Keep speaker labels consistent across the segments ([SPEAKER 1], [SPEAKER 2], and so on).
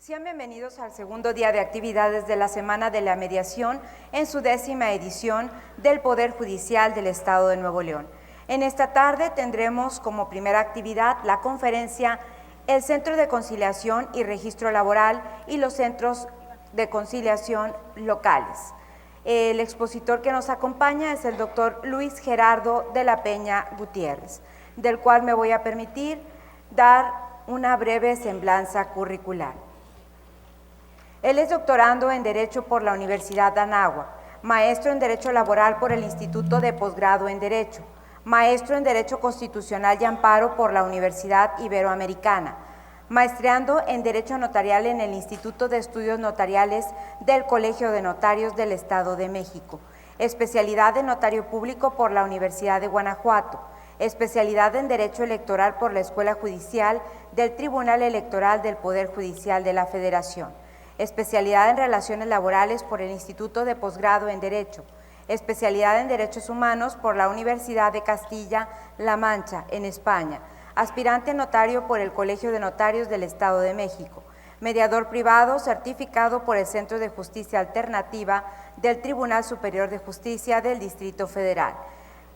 [SPEAKER 1] Sean bienvenidos al segundo día de actividades de la Semana de la Mediación en su 10ª edición del Poder Judicial del Estado de Nuevo León. En esta tarde tendremos como primera actividad la conferencia El Centro de Conciliación y Registro Laboral y los Centros de Conciliación Locales. El expositor que nos acompaña es el doctor Luis Gerardo de la Peña Gutiérrez, del cual me voy a permitir dar una breve semblanza curricular. Él es doctorando en Derecho por la Universidad de Anáhuac, maestro en Derecho Laboral por el Instituto de Posgrado en Derecho, maestro en Derecho Constitucional y Amparo por la Universidad Iberoamericana, maestreando en Derecho Notarial en el Instituto de Estudios Notariales del Colegio de Notarios del Estado de México, especialidad en Notario Público por la Universidad de Guanajuato, especialidad en Derecho Electoral por la Escuela Judicial del Tribunal Electoral del Poder Judicial de la Federación, especialidad en Relaciones Laborales por el Instituto de Posgrado en Derecho, especialidad en Derechos Humanos por la Universidad de Castilla-La Mancha, en España, aspirante a notario por el Colegio de Notarios del Estado de México, mediador privado certificado por el Centro de Justicia Alternativa del Tribunal Superior de Justicia del Distrito Federal,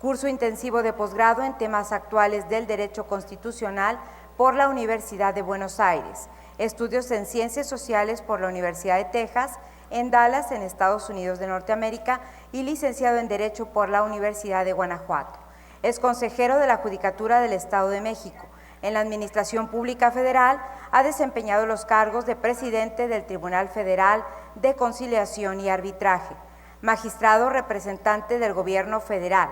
[SPEAKER 1] curso intensivo de posgrado en temas actuales del Derecho Constitucional por la Universidad de Buenos Aires, estudios en Ciencias Sociales por la Universidad de Texas, en Dallas, en Estados Unidos de Norteamérica, y licenciado en Derecho por la Universidad de Guanajuato. Es consejero de la Judicatura del Estado de México. En la Administración Pública Federal ha desempeñado los cargos de presidente del Tribunal Federal de Conciliación y Arbitraje, magistrado representante del Gobierno Federal,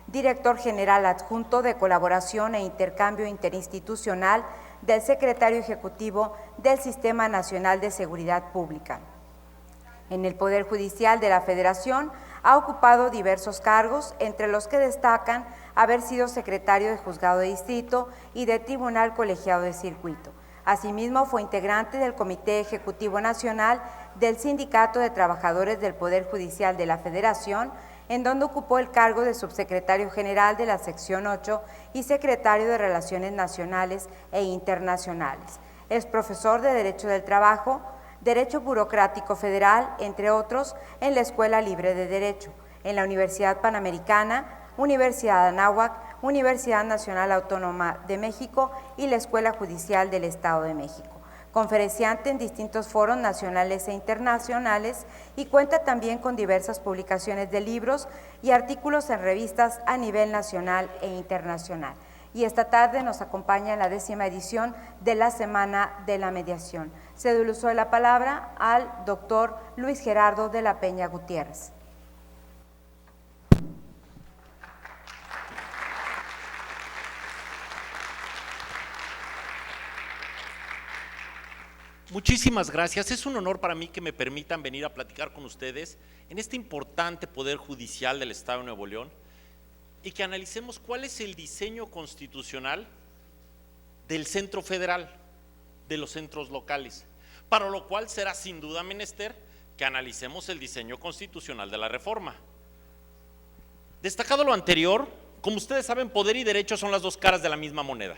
[SPEAKER 1] director general adjunto de Colaboración e Intercambio Interinstitucional del Secretario Ejecutivo del Sistema Nacional de Seguridad Pública. En el Poder Judicial de la Federación ha ocupado diversos cargos, entre los que destacan haber sido secretario de Juzgado de Distrito y de Tribunal Colegiado de Circuito. Asimismo, fue integrante del Comité Ejecutivo Nacional del Sindicato de Trabajadores del Poder Judicial de la Federación, en donde ocupó el cargo de subsecretario general de la Sección 8 y secretario de Relaciones Nacionales e Internacionales. Es profesor de Derecho del Trabajo, Derecho Burocrático Federal, entre otros, en la Escuela Libre de Derecho, en la Universidad Panamericana, Universidad de Anáhuac, Universidad Nacional Autónoma de México y la Escuela Judicial del Estado de México. Conferenciante en distintos foros nacionales e internacionales y cuenta también con diversas publicaciones de libros y artículos en revistas a nivel nacional e internacional. Y esta tarde nos acompaña en la 10ª edición de la Semana de la Mediación. Cedo el uso de la palabra al doctor Luis Gerardo de la Peña Gutiérrez.
[SPEAKER 2] Muchísimas gracias. Es un honor para mí que me permitan venir a platicar con ustedes en este importante Poder Judicial del Estado de Nuevo León y que analicemos cuál es el diseño constitucional del centro federal, de los centros locales, para lo cual será sin duda menester que analicemos el diseño constitucional de la reforma. Destacado lo anterior, como ustedes saben, poder y derecho son las dos caras de la misma moneda.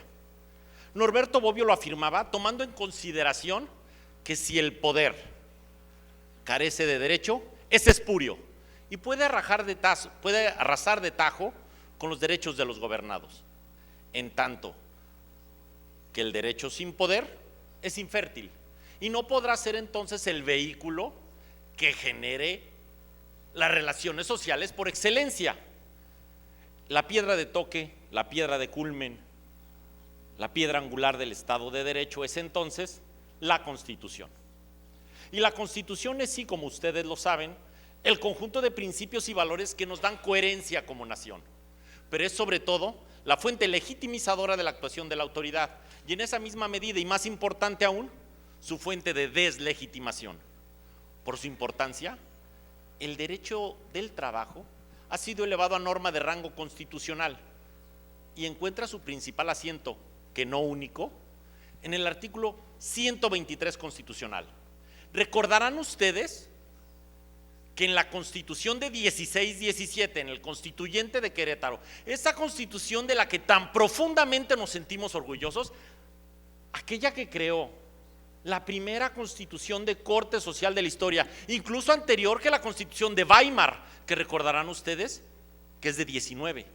[SPEAKER 2] Norberto Bobbio lo afirmaba tomando en consideración que si el poder carece de derecho, es espurio y puede arrasar de tajo con los derechos de los gobernados, en tanto que el derecho sin poder es infértil y no podrá ser entonces el vehículo que genere las relaciones sociales por excelencia. La piedra de toque, la piedra de culmen, la piedra angular del Estado de Derecho es entonces la Constitución. Y la Constitución es, sí, como ustedes lo saben, el conjunto de principios y valores que nos dan coherencia como nación, pero es sobre todo la fuente legitimizadora de la actuación de la autoridad y en esa misma medida, y más importante aún, su fuente de deslegitimación. Por su importancia, el derecho del trabajo ha sido elevado a norma de rango constitucional y encuentra su principal asiento, que no único, en el artículo 123 constitucional. Recordarán ustedes que en la Constitución de 16-17, en el Constituyente de Querétaro, esa Constitución de la que tan profundamente nos sentimos orgullosos, aquella que creó la primera constitución de corte social de la historia, incluso anterior que la constitución de Weimar, que recordarán ustedes que es de 19.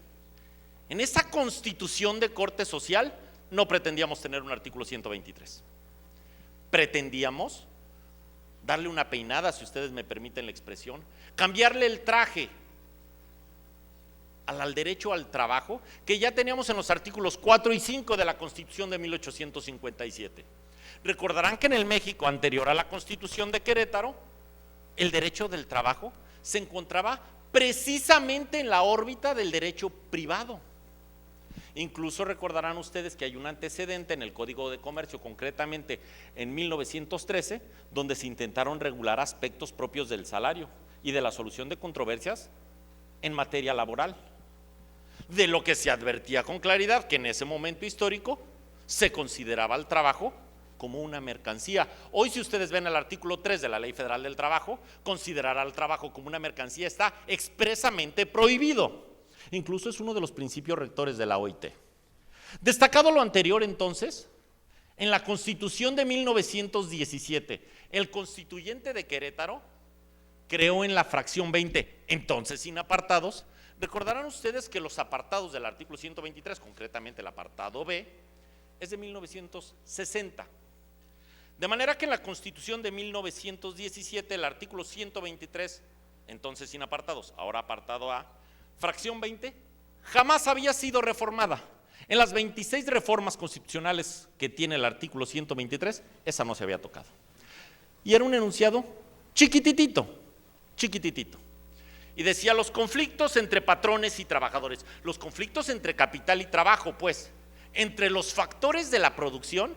[SPEAKER 2] En esa constitución de corte social no pretendíamos tener un artículo 123. Pretendíamos darle una peinada, si ustedes me permiten la expresión, cambiarle el traje al derecho al trabajo que ya teníamos en los artículos 4 y 5 de la Constitución de 1857. Recordarán que en el México anterior a la Constitución de Querétaro, el derecho del trabajo se encontraba precisamente en la órbita del derecho privado. Incluso recordarán ustedes que hay un antecedente en el Código de Comercio, concretamente en 1913, donde se intentaron regular aspectos propios del salario y de la solución de controversias en materia laboral, de lo que se advertía con claridad que en ese momento histórico se consideraba el trabajo como una mercancía. Hoy, si ustedes ven el artículo 3 de la Ley Federal del Trabajo, considerar al trabajo como una mercancía está expresamente prohibido. Incluso es uno de los principios rectores de la OIT. Destacado lo anterior, entonces, en la Constitución de 1917, el constituyente de Querétaro creó en la fracción 20, entonces sin apartados. Recordarán ustedes que los apartados del artículo 123, concretamente el apartado B, es de 1960. De manera que en la Constitución de 1917, el artículo 123, entonces sin apartados, ahora apartado A, fracción 20, jamás había sido reformada. En las 26 reformas constitucionales que tiene el artículo 123, esa no se había tocado. Y era un enunciado chiquititito, chiquititito. Y decía: los conflictos entre patrones y trabajadores, los conflictos entre capital y trabajo, pues, entre los factores de la producción,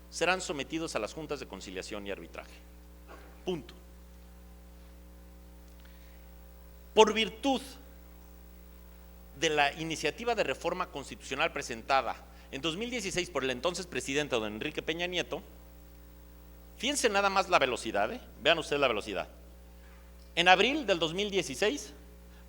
[SPEAKER 2] serán sometidos a las juntas de conciliación y arbitraje. Punto. Por virtud de la iniciativa de reforma constitucional presentada en 2016 por el entonces presidente don Enrique Peña Nieto, fíjense nada más la velocidad, vean ustedes la velocidad. En abril del 2016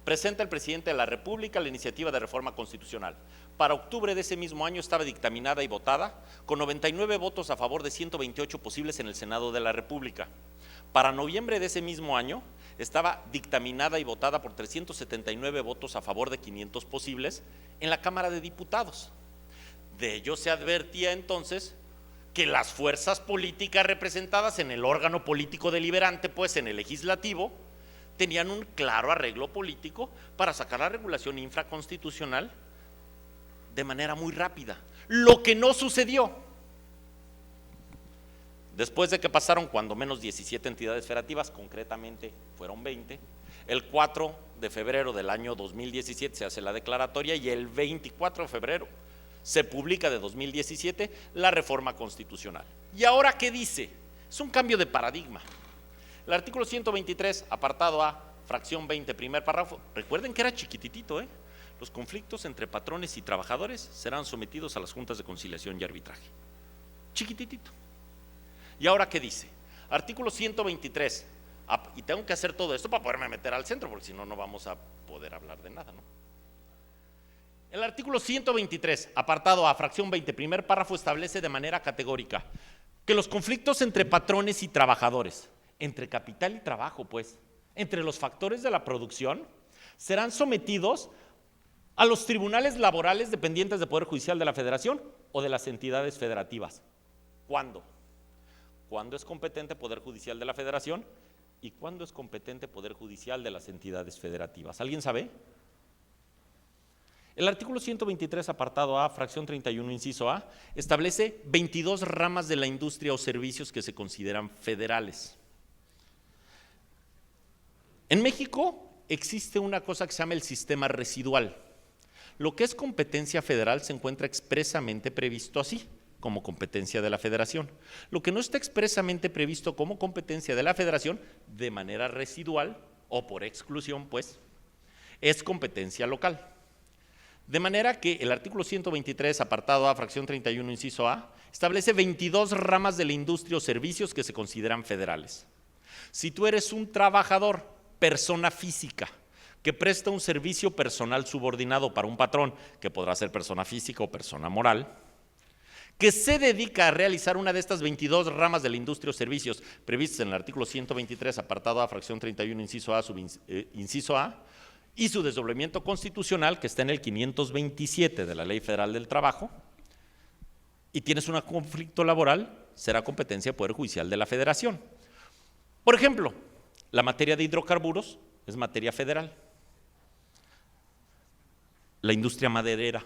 [SPEAKER 2] presenta el presidente de la República la iniciativa de reforma constitucional. Para octubre de ese mismo año estaba dictaminada y votada con 99 votos a favor de 128 posibles en el Senado de la República. Para noviembre de ese mismo año estaba dictaminada y votada por 379 votos a favor de 500 posibles en la Cámara de Diputados. De ello se advertía entonces que las fuerzas políticas representadas en el órgano político deliberante, pues en el legislativo, tenían un claro arreglo político para sacar la regulación infraconstitucional de manera muy rápida, lo que no sucedió. Después de que pasaron cuando menos 17 entidades federativas, concretamente fueron 20, el 4 de febrero del año 2017 se hace la declaratoria y el 24 de febrero se publica de 2017 la reforma constitucional. ¿Y ahora qué dice? Es un cambio de paradigma. El artículo 123, apartado A, fracción 20, primer párrafo, recuerden que era chiquititito, los conflictos entre patrones y trabajadores serán sometidos a las juntas de conciliación y arbitraje. Chiquititito. ¿Y ahora qué dice? Artículo 123, y tengo que hacer todo esto para poderme meter al centro, porque si no, no vamos a poder hablar de nada, ¿no? El artículo 123, apartado A, fracción 20, primer párrafo, establece de manera categórica que los conflictos entre patrones y trabajadores, entre capital y trabajo, pues, entre los factores de la producción, serán sometidos a los tribunales laborales dependientes del Poder Judicial de la Federación o de las entidades federativas. ¿Cuándo? ¿Cuándo es competente Poder Judicial de la Federación y cuándo es competente Poder Judicial de las entidades federativas? ¿Alguien sabe? El artículo 123, apartado A, fracción 31, inciso A, establece 22 ramas de la industria o servicios que se consideran federales. En México existe una cosa que se llama el sistema residual. Lo que es competencia federal se encuentra expresamente previsto así, como competencia de la Federación. Lo que no está expresamente previsto como competencia de la Federación, de manera residual o por exclusión, pues, es competencia local. De manera que el artículo 123, apartado A, fracción 31, inciso A, establece 22 ramas de la industria o servicios que se consideran federales. Si tú eres un trabajador, persona física, que presta un servicio personal subordinado para un patrón, que podrá ser persona física o persona moral, que se dedica a realizar una de estas 22 ramas de la industria o servicios previstas en el artículo 123, apartado A, fracción 31, inciso A, y su desdoblamiento constitucional, que está en el 527 de la Ley Federal del Trabajo, y tienes un conflicto laboral, será competencia del Poder Judicial de la Federación. Por ejemplo, la materia de hidrocarburos es materia federal. La industria maderera,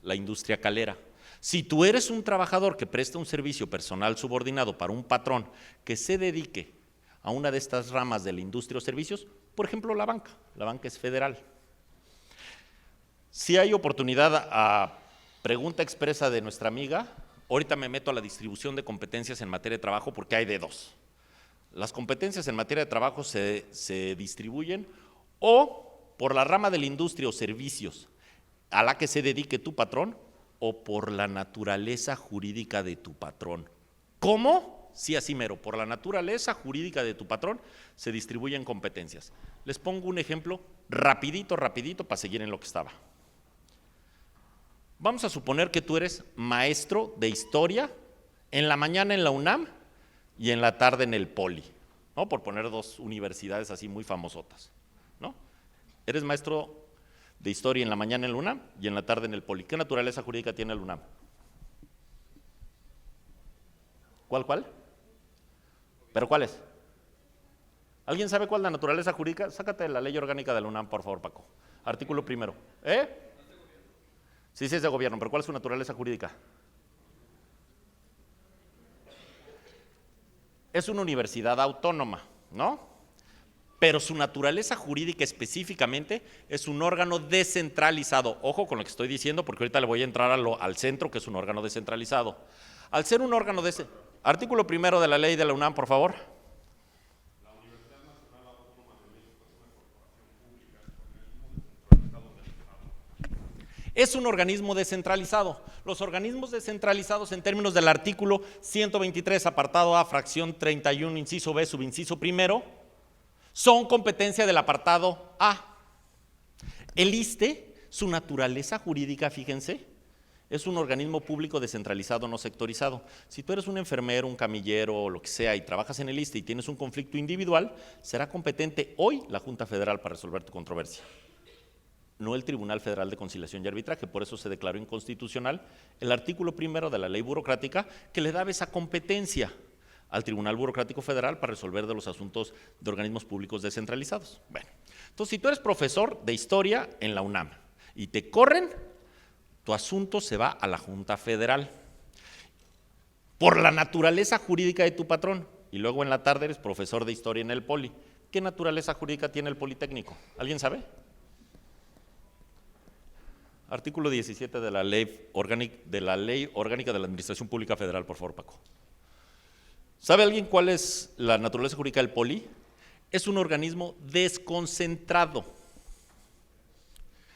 [SPEAKER 2] la industria calera. Si tú eres un trabajador que presta un servicio personal subordinado para un patrón que se dedique a una de estas ramas de la industria o servicios, por ejemplo, la banca es federal. Si hay oportunidad a pregunta expresa de nuestra amiga, ahorita me meto a la distribución de competencias en materia de trabajo porque hay de dos. Las competencias en materia de trabajo se distribuyen o por la rama de la industria o servicios a la que se dedique tu patrón o por la naturaleza jurídica de tu patrón. ¿Cómo? Sí, así mero, por la naturaleza jurídica de tu patrón se distribuyen competencias. Les pongo un ejemplo rapidito para seguir en lo que estaba. Vamos a suponer que tú eres maestro de historia en la mañana en la UNAM y en la tarde en el Poli, ¿no? Por poner dos universidades así muy famosotas, ¿no? Eres maestro de historia en la mañana en la UNAM y en la tarde en el Poli. ¿Qué naturaleza jurídica tiene el UNAM? ¿Cuál? ¿Pero cuál es? ¿Alguien sabe cuál es la naturaleza jurídica? Sácate la ley orgánica de la UNAM, por favor, Paco. Artículo primero. Sí, es de gobierno, pero ¿cuál es su naturaleza jurídica? Es una universidad autónoma, ¿no? Pero su naturaleza jurídica específicamente es un órgano descentralizado. Ojo con lo que estoy diciendo, porque ahorita le voy a entrar al centro, que es un órgano descentralizado. Al ser un órgano descentralizado, artículo primero de la ley de la UNAM, por favor. La Universidad Nacional Autónoma de México es una corporación pública, es un organismo descentralizado. Los organismos descentralizados en términos del artículo 123, apartado A, fracción 31, inciso B, subinciso primero, son competencia del apartado A. El ISSSTE, su naturaleza jurídica, fíjense, es un organismo público descentralizado, no sectorizado. Si tú eres un enfermero, un camillero o lo que sea y trabajas en el ISSSTE y tienes un conflicto individual, será competente hoy la Junta Federal para resolver tu controversia, no el Tribunal Federal de Conciliación y Arbitraje. Por eso se declaró inconstitucional el artículo primero de la ley burocrática que le daba esa competencia al Tribunal Burocrático Federal para resolver de los asuntos de organismos públicos descentralizados. Bueno, entonces si tú eres profesor de historia en la UNAM y te corren, tu asunto se va a la Junta Federal por la naturaleza jurídica de tu patrón, y luego en la tarde eres profesor de historia en el Poli. ¿Qué naturaleza jurídica tiene el Politécnico? ¿Alguien sabe? Artículo 17 de la Ley Orgánica de la Administración Pública Federal, por favor, Paco. ¿Sabe alguien cuál es la naturaleza jurídica del Poli? Es un organismo desconcentrado.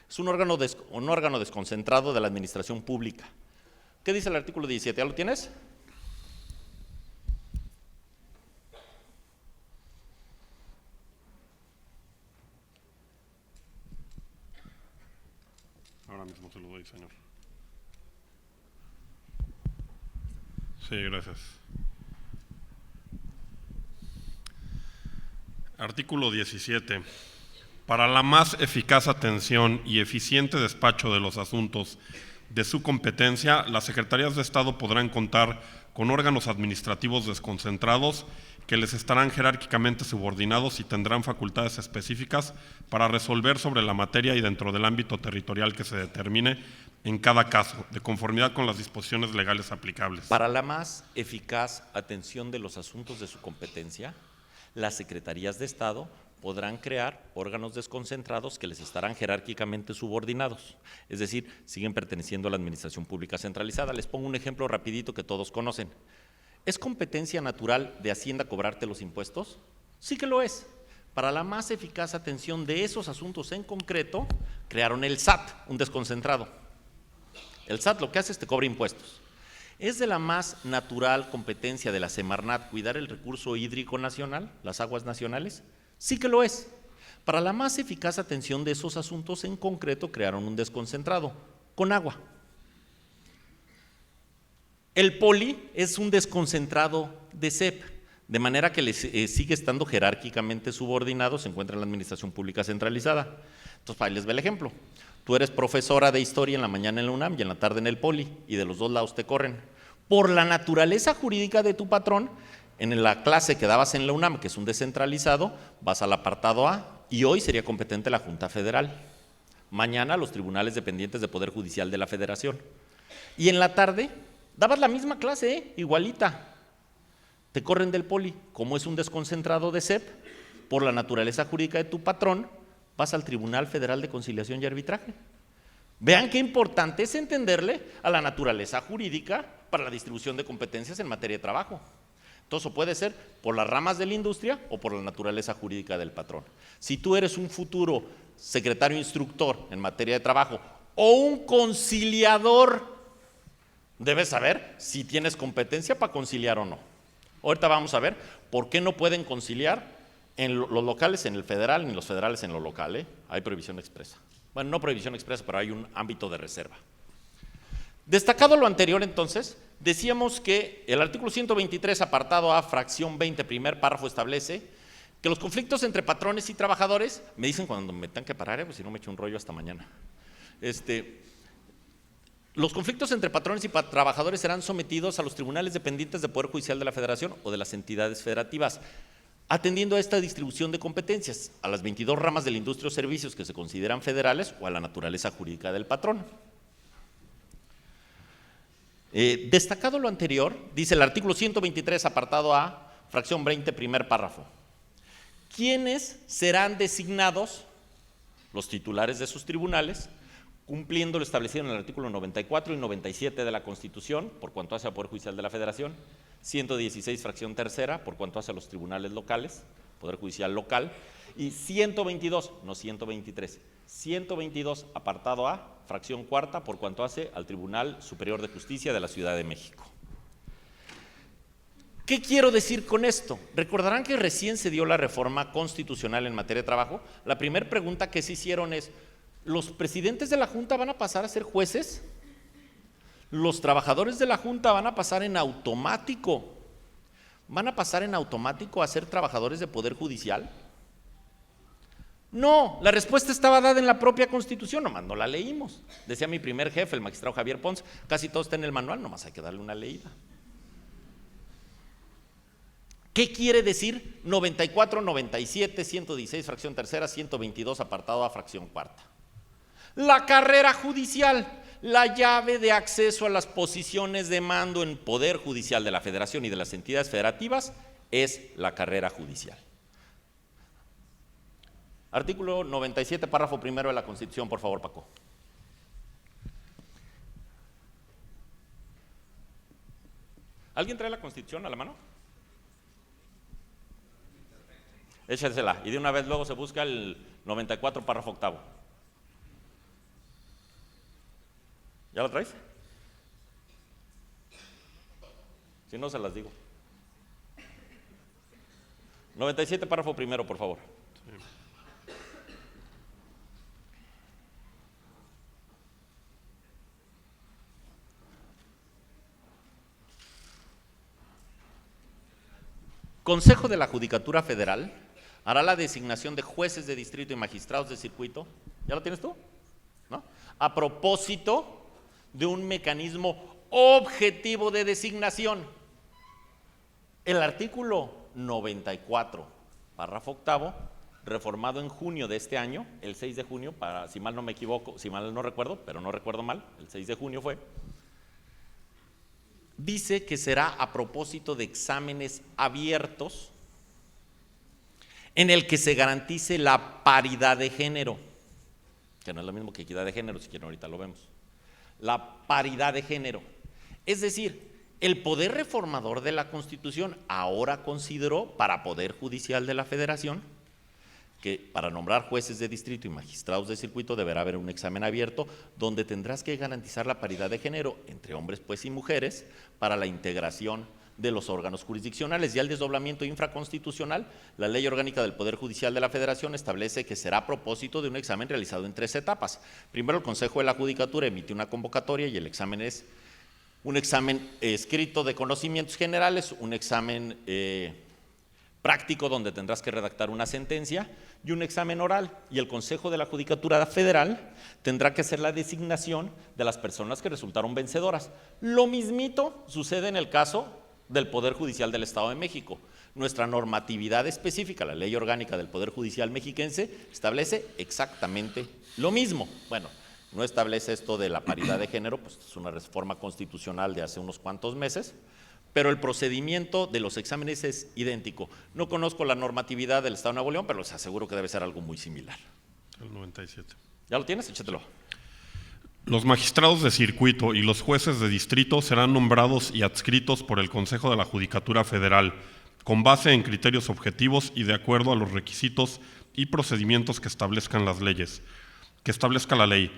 [SPEAKER 2] Es un órgano desconcentrado de la administración pública. ¿Qué dice el artículo 17? ¿Ya lo tienes?
[SPEAKER 3] Ahora mismo se lo doy, señor. Sí, gracias. Artículo 17. Para la más eficaz atención y eficiente despacho de los asuntos de su competencia, las Secretarías de Estado podrán contar con órganos administrativos desconcentrados que les estarán jerárquicamente subordinados y tendrán facultades específicas para resolver sobre la materia y dentro del ámbito territorial que se determine en cada caso, de conformidad con las disposiciones legales aplicables.
[SPEAKER 2] Para la más eficaz atención de los asuntos de su competencia, las Secretarías de Estado podrán crear órganos desconcentrados que les estarán jerárquicamente subordinados, es decir, siguen perteneciendo a la administración pública centralizada. Les pongo un ejemplo rapidito que todos conocen. ¿Es competencia natural de Hacienda cobrarte los impuestos? Sí que lo es. Para la más eficaz atención de esos asuntos en concreto, crearon el SAT, un desconcentrado. El SAT lo que hace es te cobra impuestos. ¿Es de la más natural competencia de la Semarnat cuidar el recurso hídrico nacional, las aguas nacionales? Sí que lo es. Para la más eficaz atención de esos asuntos en concreto crearon un desconcentrado, con agua. El poli es un desconcentrado de CEP, de manera que sigue estando jerárquicamente subordinado, se encuentra en la administración pública centralizada. Entonces, ahí les ve el ejemplo. Tú eres profesora de historia en la mañana en la UNAM y en la tarde en el poli, y de los dos lados te corren. Por la naturaleza jurídica de tu patrón, en la clase que dabas en la UNAM, que es un descentralizado, vas al apartado A, y hoy sería competente la Junta Federal. Mañana los tribunales dependientes de Poder Judicial de la Federación. Y en la tarde dabas la misma clase, igualita. Te corren del poli. Como es un desconcentrado de CEP, por la naturaleza jurídica de tu patrón, vas al Tribunal Federal de Conciliación y Arbitraje. Vean qué importante es entenderle a la naturaleza jurídica para la distribución de competencias en materia de trabajo. Entonces, puede ser por las ramas de la industria o por la naturaleza jurídica del patrón. Si tú eres un futuro secretario instructor en materia de trabajo o un conciliador, debes saber si tienes competencia para conciliar o no. Ahorita vamos a ver por qué no pueden conciliar en los locales en el federal ni los federales en lo local, ¿eh? Hay prohibición expresa. Bueno, no prohibición expresa, pero hay un ámbito de reserva. Destacado lo anterior, entonces, decíamos que el artículo 123, apartado A, fracción 20, primer párrafo, establece que los conflictos entre patrones y trabajadores, me dicen cuando me tengan que parar, pues si no me echo un rollo hasta mañana. Los conflictos entre patrones y trabajadores serán sometidos a los tribunales dependientes del Poder Judicial de la Federación o de las entidades federativas, atendiendo a esta distribución de competencias, a las 22 ramas de la industria o servicios que se consideran federales o a la naturaleza jurídica del patrón. Destacado lo anterior, dice el artículo 123, apartado A, fracción 20, primer párrafo. ¿Quiénes serán designados? Los titulares de sus tribunales, cumpliendo lo establecido en el artículo 94 y 97 de la Constitución, por cuanto hace al Poder Judicial de la Federación, 116, fracción tercera, por cuanto hace a los tribunales locales, Poder Judicial local, y 122, no 123, 122, apartado A, fracción cuarta, por cuanto hace al Tribunal Superior de Justicia de la Ciudad de México. ¿Qué quiero decir con esto? Recordarán que recién se dio la reforma constitucional en materia de trabajo. La primera pregunta que se hicieron es, ¿los presidentes de la Junta van a pasar a ser jueces? ¿Los trabajadores de la Junta van a pasar en automático? ¿Van a pasar en automático a ser trabajadores de Poder Judicial? No, la respuesta estaba dada en la propia Constitución, nomás no la leímos. Decía mi primer jefe, el magistrado Javier Pons, casi todo está en el manual, nomás hay que darle una leída. ¿Qué quiere decir 94, 97, 116, fracción tercera, 122, apartado A, fracción cuarta? La carrera judicial, la llave de acceso a las posiciones de mando en Poder Judicial de la Federación y de las entidades federativas es la carrera judicial. Artículo 97, párrafo primero de la Constitución, por favor, Paco. ¿Alguien trae la Constitución a la mano? Échensela, y de una vez luego se busca el 94, párrafo octavo. ¿Ya lo traes? Si no, se las digo. 97, párrafo primero, por favor. Consejo de la Judicatura Federal hará la designación de jueces de distrito y magistrados de circuito. ¿Ya lo tienes tú? ¿No? A propósito de un mecanismo objetivo de designación. El artículo 94, párrafo octavo, reformado en junio de este año, el 6 de junio, si mal no me equivoco, si mal no recuerdo, pero no recuerdo mal, el 6 de junio fue, dice que será a propósito de exámenes abiertos en el que se garantice la paridad de género, que no es lo mismo que equidad de género, si quieren ahorita lo vemos. La paridad de género. Es decir, el poder reformador de la Constitución ahora consideró para Poder Judicial de la Federación que para nombrar jueces de distrito y magistrados de circuito deberá haber un examen abierto donde tendrás que garantizar la paridad de género entre hombres pues y mujeres para la integración de los órganos jurisdiccionales. Y al desdoblamiento infraconstitucional, la Ley Orgánica del Poder Judicial de la Federación establece que será a propósito de un examen realizado en 3 etapas. Primero, el Consejo de la Judicatura emite una convocatoria y el examen es un examen escrito de conocimientos generales, un examen práctico donde tendrás que redactar una sentencia y un examen oral. Y el Consejo de la Judicatura Federal tendrá que hacer la designación de las personas que resultaron vencedoras. Lo mismito sucede en el caso del Poder Judicial del Estado de México. Nuestra normatividad específica, la Ley Orgánica del Poder Judicial Mexiquense, establece exactamente lo mismo. Bueno, no establece esto de la paridad de género, pues es una reforma constitucional de hace unos cuantos meses, pero el procedimiento de los exámenes es idéntico. No conozco la normatividad del Estado de Nuevo León, pero les aseguro que debe ser algo muy similar.
[SPEAKER 3] El 97.
[SPEAKER 2] ¿Ya lo tienes? Échatelo.
[SPEAKER 3] Los magistrados de circuito y los jueces de distrito serán nombrados y adscritos por el Consejo de la Judicatura Federal, con base en criterios objetivos y de acuerdo a los requisitos y procedimientos que establezcan las leyes, que establezca la ley.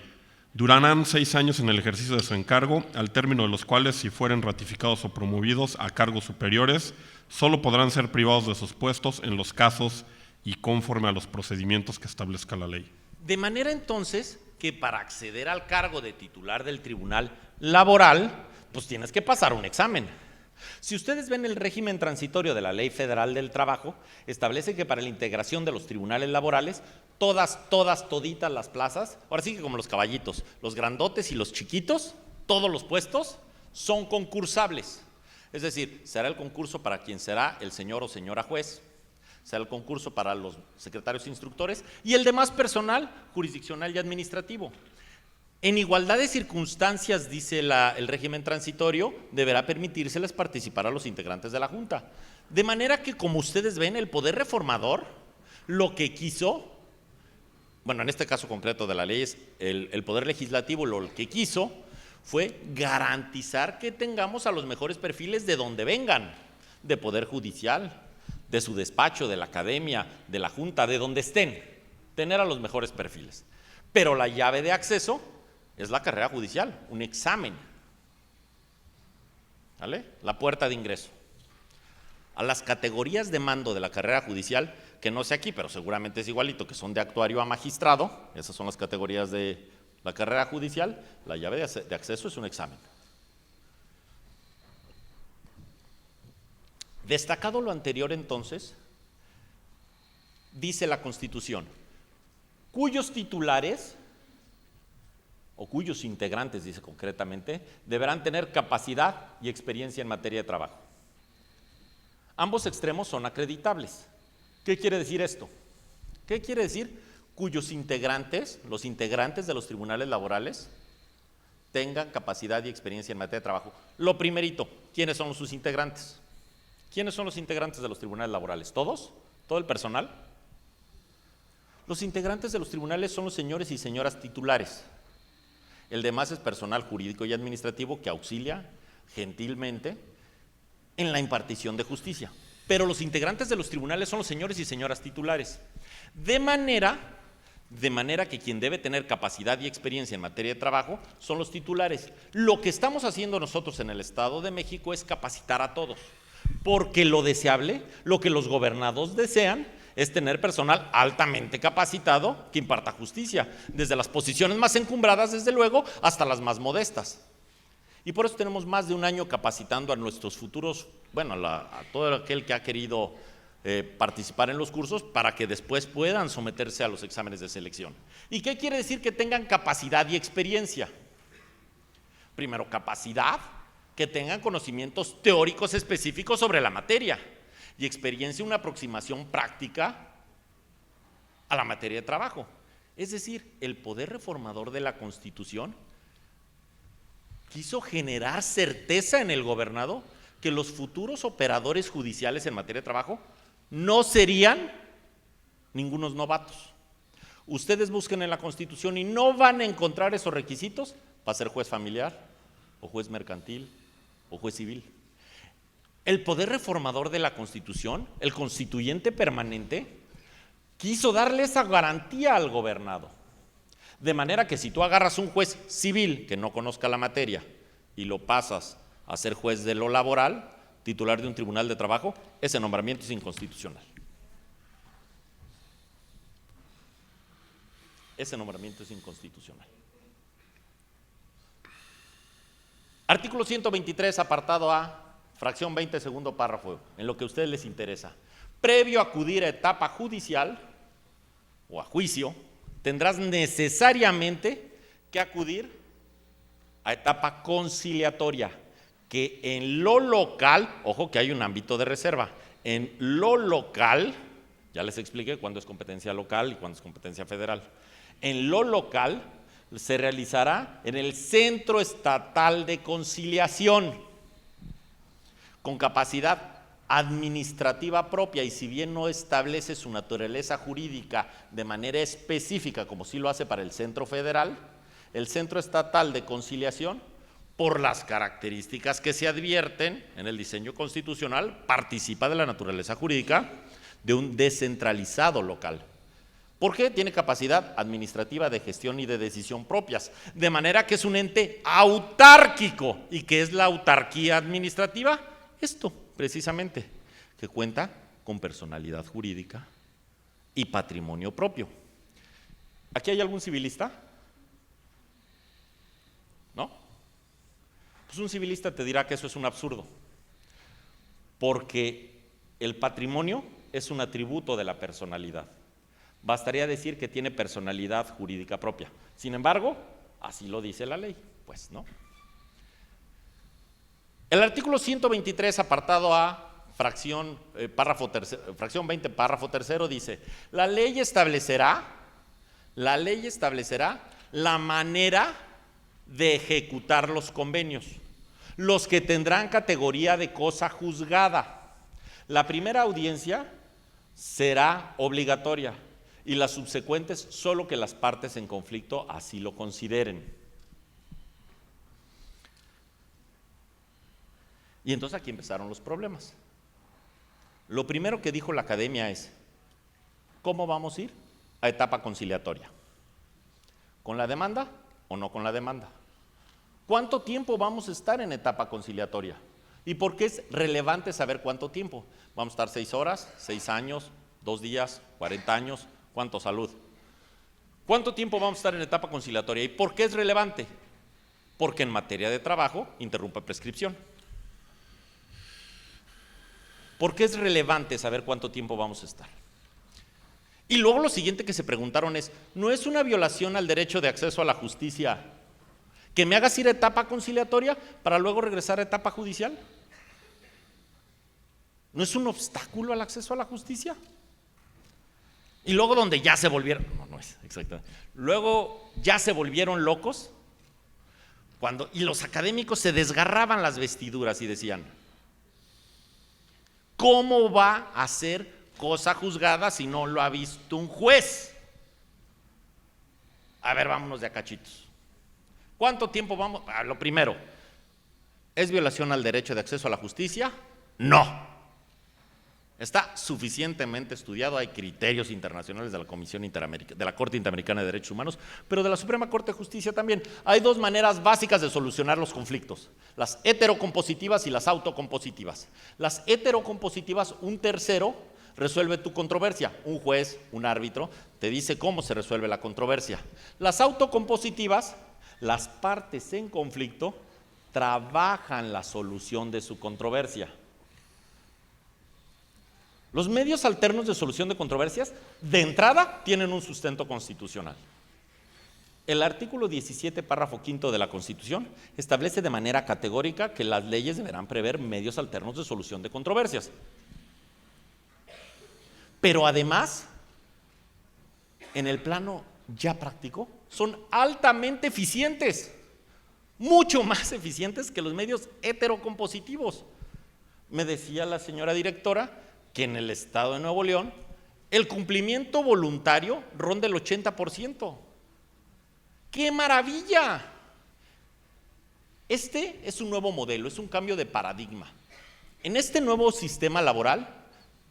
[SPEAKER 3] Durarán 6 años en el ejercicio de su encargo, al término de los cuales, si fueren ratificados o promovidos a cargos superiores, solo podrán ser privados de sus puestos en los casos y conforme a los procedimientos que establezca la ley.
[SPEAKER 2] De manera entonces que para acceder al cargo de titular del tribunal laboral, pues tienes que pasar un examen. Si ustedes ven el régimen transitorio de la Ley Federal del Trabajo, establece que para la integración de los tribunales laborales, toditas las plazas, ahora sí que como los caballitos, los grandotes y los chiquitos, todos los puestos son concursables. Es decir, será el concurso para quien será el señor o señora juez, será el concurso para los secretarios instructores y el demás personal jurisdiccional y administrativo. En igualdad de circunstancias, dice el régimen transitorio, deberá permitírseles participar a los integrantes de la Junta. De manera que, como ustedes ven, el Poder Reformador lo que quiso, bueno, en este caso concreto de la ley, es el Poder Legislativo lo que quiso fue garantizar que tengamos a los mejores perfiles de donde vengan, de Poder Judicial, de su despacho, de la academia, de la Junta, de donde estén, tener a los mejores perfiles. Pero la llave de acceso es la carrera judicial, un examen, ¿vale? La puerta de ingreso. A las categorías de mando de la carrera judicial, que no sé aquí, pero seguramente es igualito, que son de actuario a magistrado, esas son las categorías de la carrera judicial, la llave de acceso es un examen. Destacado lo anterior entonces, dice la Constitución, cuyos titulares o cuyos integrantes, dice concretamente, deberán tener capacidad y experiencia en materia de trabajo. Ambos extremos son acreditables. ¿Qué quiere decir esto? ¿Qué quiere decir? Cuyos integrantes, los integrantes de los tribunales laborales, tengan capacidad y experiencia en materia de trabajo. Lo primerito, ¿quiénes son sus integrantes? ¿Quiénes son los integrantes de los tribunales laborales? ¿Todos? ¿Todo el personal? Los integrantes de los tribunales son los señores y señoras titulares. El demás es personal jurídico y administrativo que auxilia gentilmente en la impartición de justicia. Pero los integrantes de los tribunales son los señores y señoras titulares. De manera que quien debe tener capacidad y experiencia en materia de trabajo son los titulares. Lo que estamos haciendo nosotros en el Estado de México es capacitar a todos, porque lo deseable, lo que los gobernados desean, es tener personal altamente capacitado que imparta justicia, desde las posiciones más encumbradas, desde luego, hasta las más modestas. Y por eso tenemos más de un año capacitando a nuestros futuros, bueno, a todo aquel que ha querido participar en los cursos para que después puedan someterse a los exámenes de selección. ¿Y qué quiere decir que tengan capacidad y experiencia? Primero, capacidad, que tengan conocimientos teóricos específicos sobre la materia, y experiencia, una aproximación práctica a la materia de trabajo. Es decir, el Poder Reformador de la Constitución quiso generar certeza en el gobernado que los futuros operadores judiciales en materia de trabajo no serían ningunos novatos. Ustedes busquen en la Constitución y no van a encontrar esos requisitos para ser juez familiar, o juez mercantil, o juez civil. El Poder Reformador de la Constitución, el constituyente permanente, quiso darle esa garantía al gobernado. De manera que si tú agarras un juez civil que no conozca la materia y lo pasas a ser juez de lo laboral, titular de un tribunal de trabajo, ese nombramiento es inconstitucional. Ese nombramiento es inconstitucional. Artículo 123, apartado A, fracción 20, segundo párrafo, en lo que a ustedes les interesa. Previo a acudir a etapa judicial o a juicio, tendrás necesariamente que acudir a etapa conciliatoria, que en lo local, ojo que hay un ámbito de reserva, en lo local, ya les expliqué cuándo es competencia local y cuándo es competencia federal, en lo local se realizará en el Centro Estatal de Conciliación, con capacidad administrativa propia, y si bien no establece su naturaleza jurídica de manera específica, como sí lo hace para el Centro Federal, el Centro Estatal de Conciliación, por las características que se advierten en el diseño constitucional, participa de la naturaleza jurídica de un descentralizado local. ¿Por qué? Tiene capacidad administrativa de gestión y de decisión propias, de manera que es un ente autárquico. ¿Y qué es la autarquía administrativa? Esto, precisamente, que cuenta con personalidad jurídica y patrimonio propio. ¿Aquí hay algún civilista? ¿No? Pues un civilista te dirá que eso es un absurdo, porque el patrimonio es un atributo de la personalidad. Bastaría decir que tiene personalidad jurídica propia. Sin embargo, así lo dice la ley, pues no. El artículo 123, apartado A, fracción 20, párrafo tercero, dice: la ley establecerá la manera de ejecutar los convenios, los que tendrán categoría de cosa juzgada. La primera audiencia será obligatoria y las subsecuentes solo que las partes en conflicto así lo consideren. Y entonces aquí empezaron los problemas. Lo primero que dijo la academia es: ¿cómo vamos a ir a etapa conciliatoria? ¿Con la demanda o no con la demanda? ¿Cuánto tiempo vamos a estar en etapa conciliatoria? ¿Y por qué es relevante saber cuánto tiempo? ¿Vamos a estar 6 horas, 6 años, 2 días, 40 años? ¿Cuánto salud? ¿Cuánto tiempo vamos a estar en etapa conciliatoria? ¿Y por qué es relevante? Porque en materia de trabajo interrumpe prescripción. ¿Por qué es relevante saber cuánto tiempo vamos a estar? Y luego lo siguiente que se preguntaron es: ¿no es una violación al derecho de acceso a la justicia que me hagas ir a etapa conciliatoria para luego regresar a etapa judicial? ¿No es un obstáculo al acceso a la justicia? Y luego donde ya se volvieron, no es exactamente, luego ya se volvieron locos, y los académicos se desgarraban las vestiduras y decían: ¿cómo va a ser cosa juzgada si no lo ha visto un juez? A ver, vámonos de a cachitos. ¿Cuánto tiempo vamos? Lo primero, ¿es violación al derecho de acceso a la justicia? No. Está suficientemente estudiado, hay criterios internacionales de la Comisión Interamericana, de la Corte Interamericana de Derechos Humanos, pero de la Suprema Corte de Justicia también. Hay 2 maneras básicas de solucionar los conflictos: las heterocompositivas y las autocompositivas. Las heterocompositivas, un tercero resuelve tu controversia, un juez, un árbitro, te dice cómo se resuelve la controversia. Las autocompositivas, las partes en conflicto trabajan la solución de su controversia. Los medios alternos de solución de controversias, de entrada, tienen un sustento constitucional. El artículo 17, párrafo 5 de la Constitución establece de manera categórica que las leyes deberán prever medios alternos de solución de controversias. Pero además, en el plano ya práctico, son altamente eficientes, mucho más eficientes que los medios heterocompositivos. Me decía la señora directora que en el estado de Nuevo León el cumplimiento voluntario ronda el 80%. ¡Qué maravilla! Este es un nuevo modelo, es un cambio de paradigma. En este nuevo sistema laboral,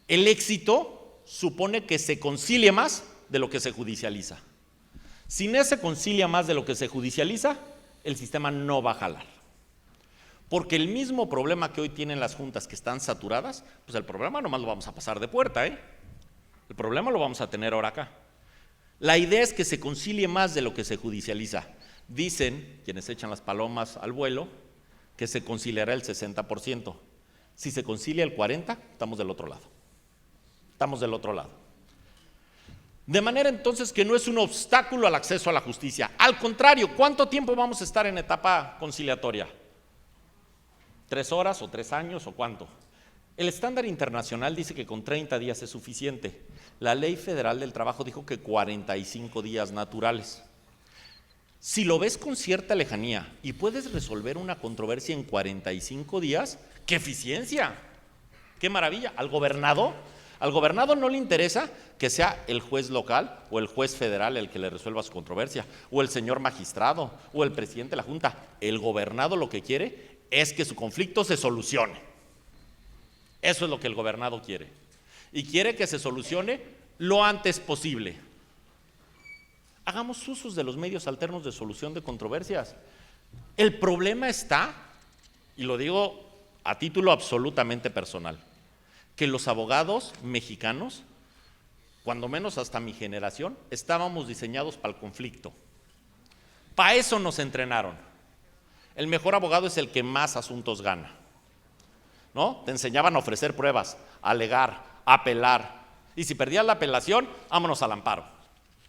[SPEAKER 2] el éxito supone que se concilie más de lo que se judicializa. Si no se concilia más de lo que se judicializa, el sistema no va a jalar. Porque el mismo problema que hoy tienen las juntas que están saturadas, pues el problema nomás lo vamos a pasar de puerta, El problema lo vamos a tener ahora acá. La idea es que se concilie más de lo que se judicializa. Dicen quienes echan las palomas al vuelo que se conciliará el 60%. Si se concilia el 40%, estamos del otro lado. Estamos del otro lado. De manera entonces que no es un obstáculo al acceso a la justicia. Al contrario, ¿cuánto tiempo vamos a estar en etapa conciliatoria? ¿3 horas o 3 años o cuánto? El estándar internacional dice que con 30 días es suficiente. La Ley Federal del Trabajo dijo que 45 días naturales. Si lo ves con cierta lejanía y puedes resolver una controversia en 45 días, ¡qué eficiencia! ¡Qué maravilla! Al gobernado no le interesa que sea el juez local o el juez federal el que le resuelva su controversia, o el señor magistrado, o el presidente de la Junta. El gobernado lo que quiere es que su conflicto se solucione. Eso es lo que el gobernado quiere. Y quiere que se solucione lo antes posible. Hagamos usos de los medios alternos de solución de controversias. El problema está, y lo digo a título absolutamente personal, que los abogados mexicanos, cuando menos hasta mi generación, estábamos diseñados para el conflicto. Para eso nos entrenaron. El mejor abogado es el que más asuntos gana, ¿no? Te enseñaban a ofrecer pruebas, a alegar, a apelar. Y si perdías la apelación, vámonos al amparo.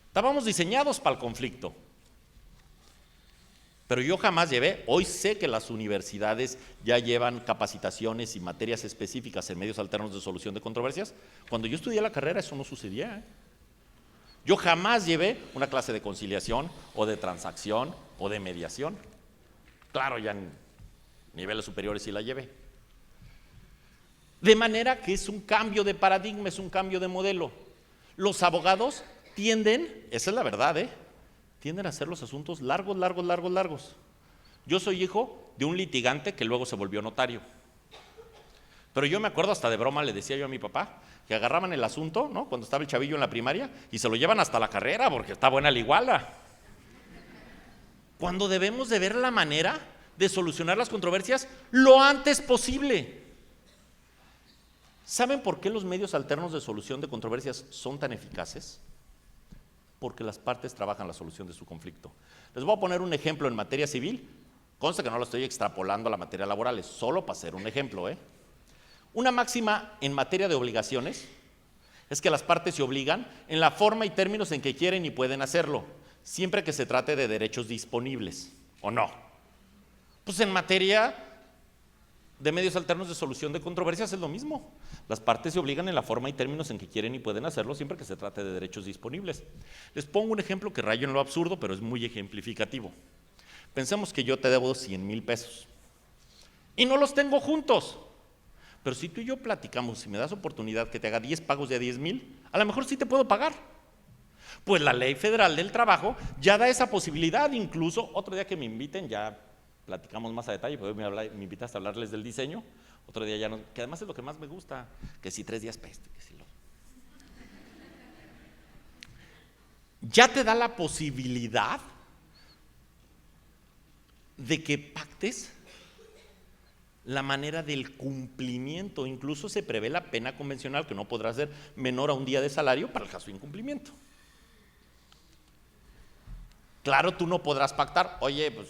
[SPEAKER 2] Estábamos diseñados para el conflicto. Pero yo jamás llevé, hoy sé que las universidades ya llevan capacitaciones y materias específicas en medios alternos de solución de controversias. Cuando yo estudié la carrera eso no sucedía. Yo jamás llevé una clase de conciliación o de transacción o de mediación. Claro, ya en niveles superiores sí la llevé. De manera que es un cambio de paradigma, es un cambio de modelo. Los abogados tienden, esa es la verdad, tienden a hacer los asuntos largos. Yo soy hijo de un litigante que luego se volvió notario. Pero yo me acuerdo, hasta de broma le decía yo a mi papá, que agarraban el asunto, ¿no?, cuando estaba el chavillo en la primaria, y se lo llevan hasta la carrera, porque está buena la iguala. Cuando debemos de ver la manera de solucionar las controversias lo antes posible. ¿Saben por qué los medios alternos de solución de controversias son tan eficaces? Porque las partes trabajan la solución de su conflicto. Les voy a poner un ejemplo en materia civil. Consta que no lo estoy extrapolando a la materia laboral, es solo para hacer un ejemplo. Una máxima en materia de obligaciones es que las partes se obligan en la forma y términos en que quieren y pueden hacerlo, siempre que se trate de derechos disponibles, ¿o no? Pues en materia de medios alternos de solución de controversias es lo mismo. Las partes se obligan en la forma y términos en que quieren y pueden hacerlo, siempre que se trate de derechos disponibles. Les pongo un ejemplo que raya en lo absurdo, pero es muy ejemplificativo. Pensemos que yo te debo 100,000 pesos y no los tengo juntos. Pero si tú y yo platicamos, si me das oportunidad que te haga 10 pagos de a 10,000, a lo mejor sí te puedo pagar. Pues la Ley Federal del Trabajo ya da esa posibilidad. Incluso otro día que me inviten, ya platicamos más a detalle, porque me invitaste a hablarles del diseño. Otro día ya no, que además es lo que más me gusta, que si 3 días peste, que si lo. Ya te da la posibilidad de que pactes la manera del cumplimiento. Incluso se prevé la pena convencional, que no podrá ser menor a un día de salario para el caso de incumplimiento. Claro, tú no podrás pactar, oye, pues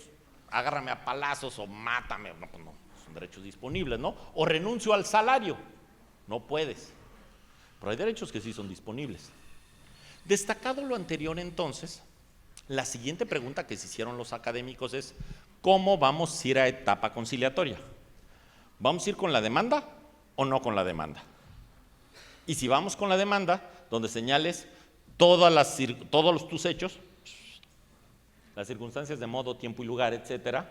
[SPEAKER 2] agárrame a palazos o mátame. No, pues no, son derechos disponibles, ¿no? O renuncio al salario. No puedes. Pero hay derechos que sí son disponibles. Destacado lo anterior, entonces, la siguiente pregunta que se hicieron los académicos es: ¿cómo vamos a ir a etapa conciliatoria? ¿Vamos a ir con la demanda o no con la demanda? Y si vamos con la demanda, donde señales todos tus hechos, las circunstancias de modo, tiempo y lugar, etcétera,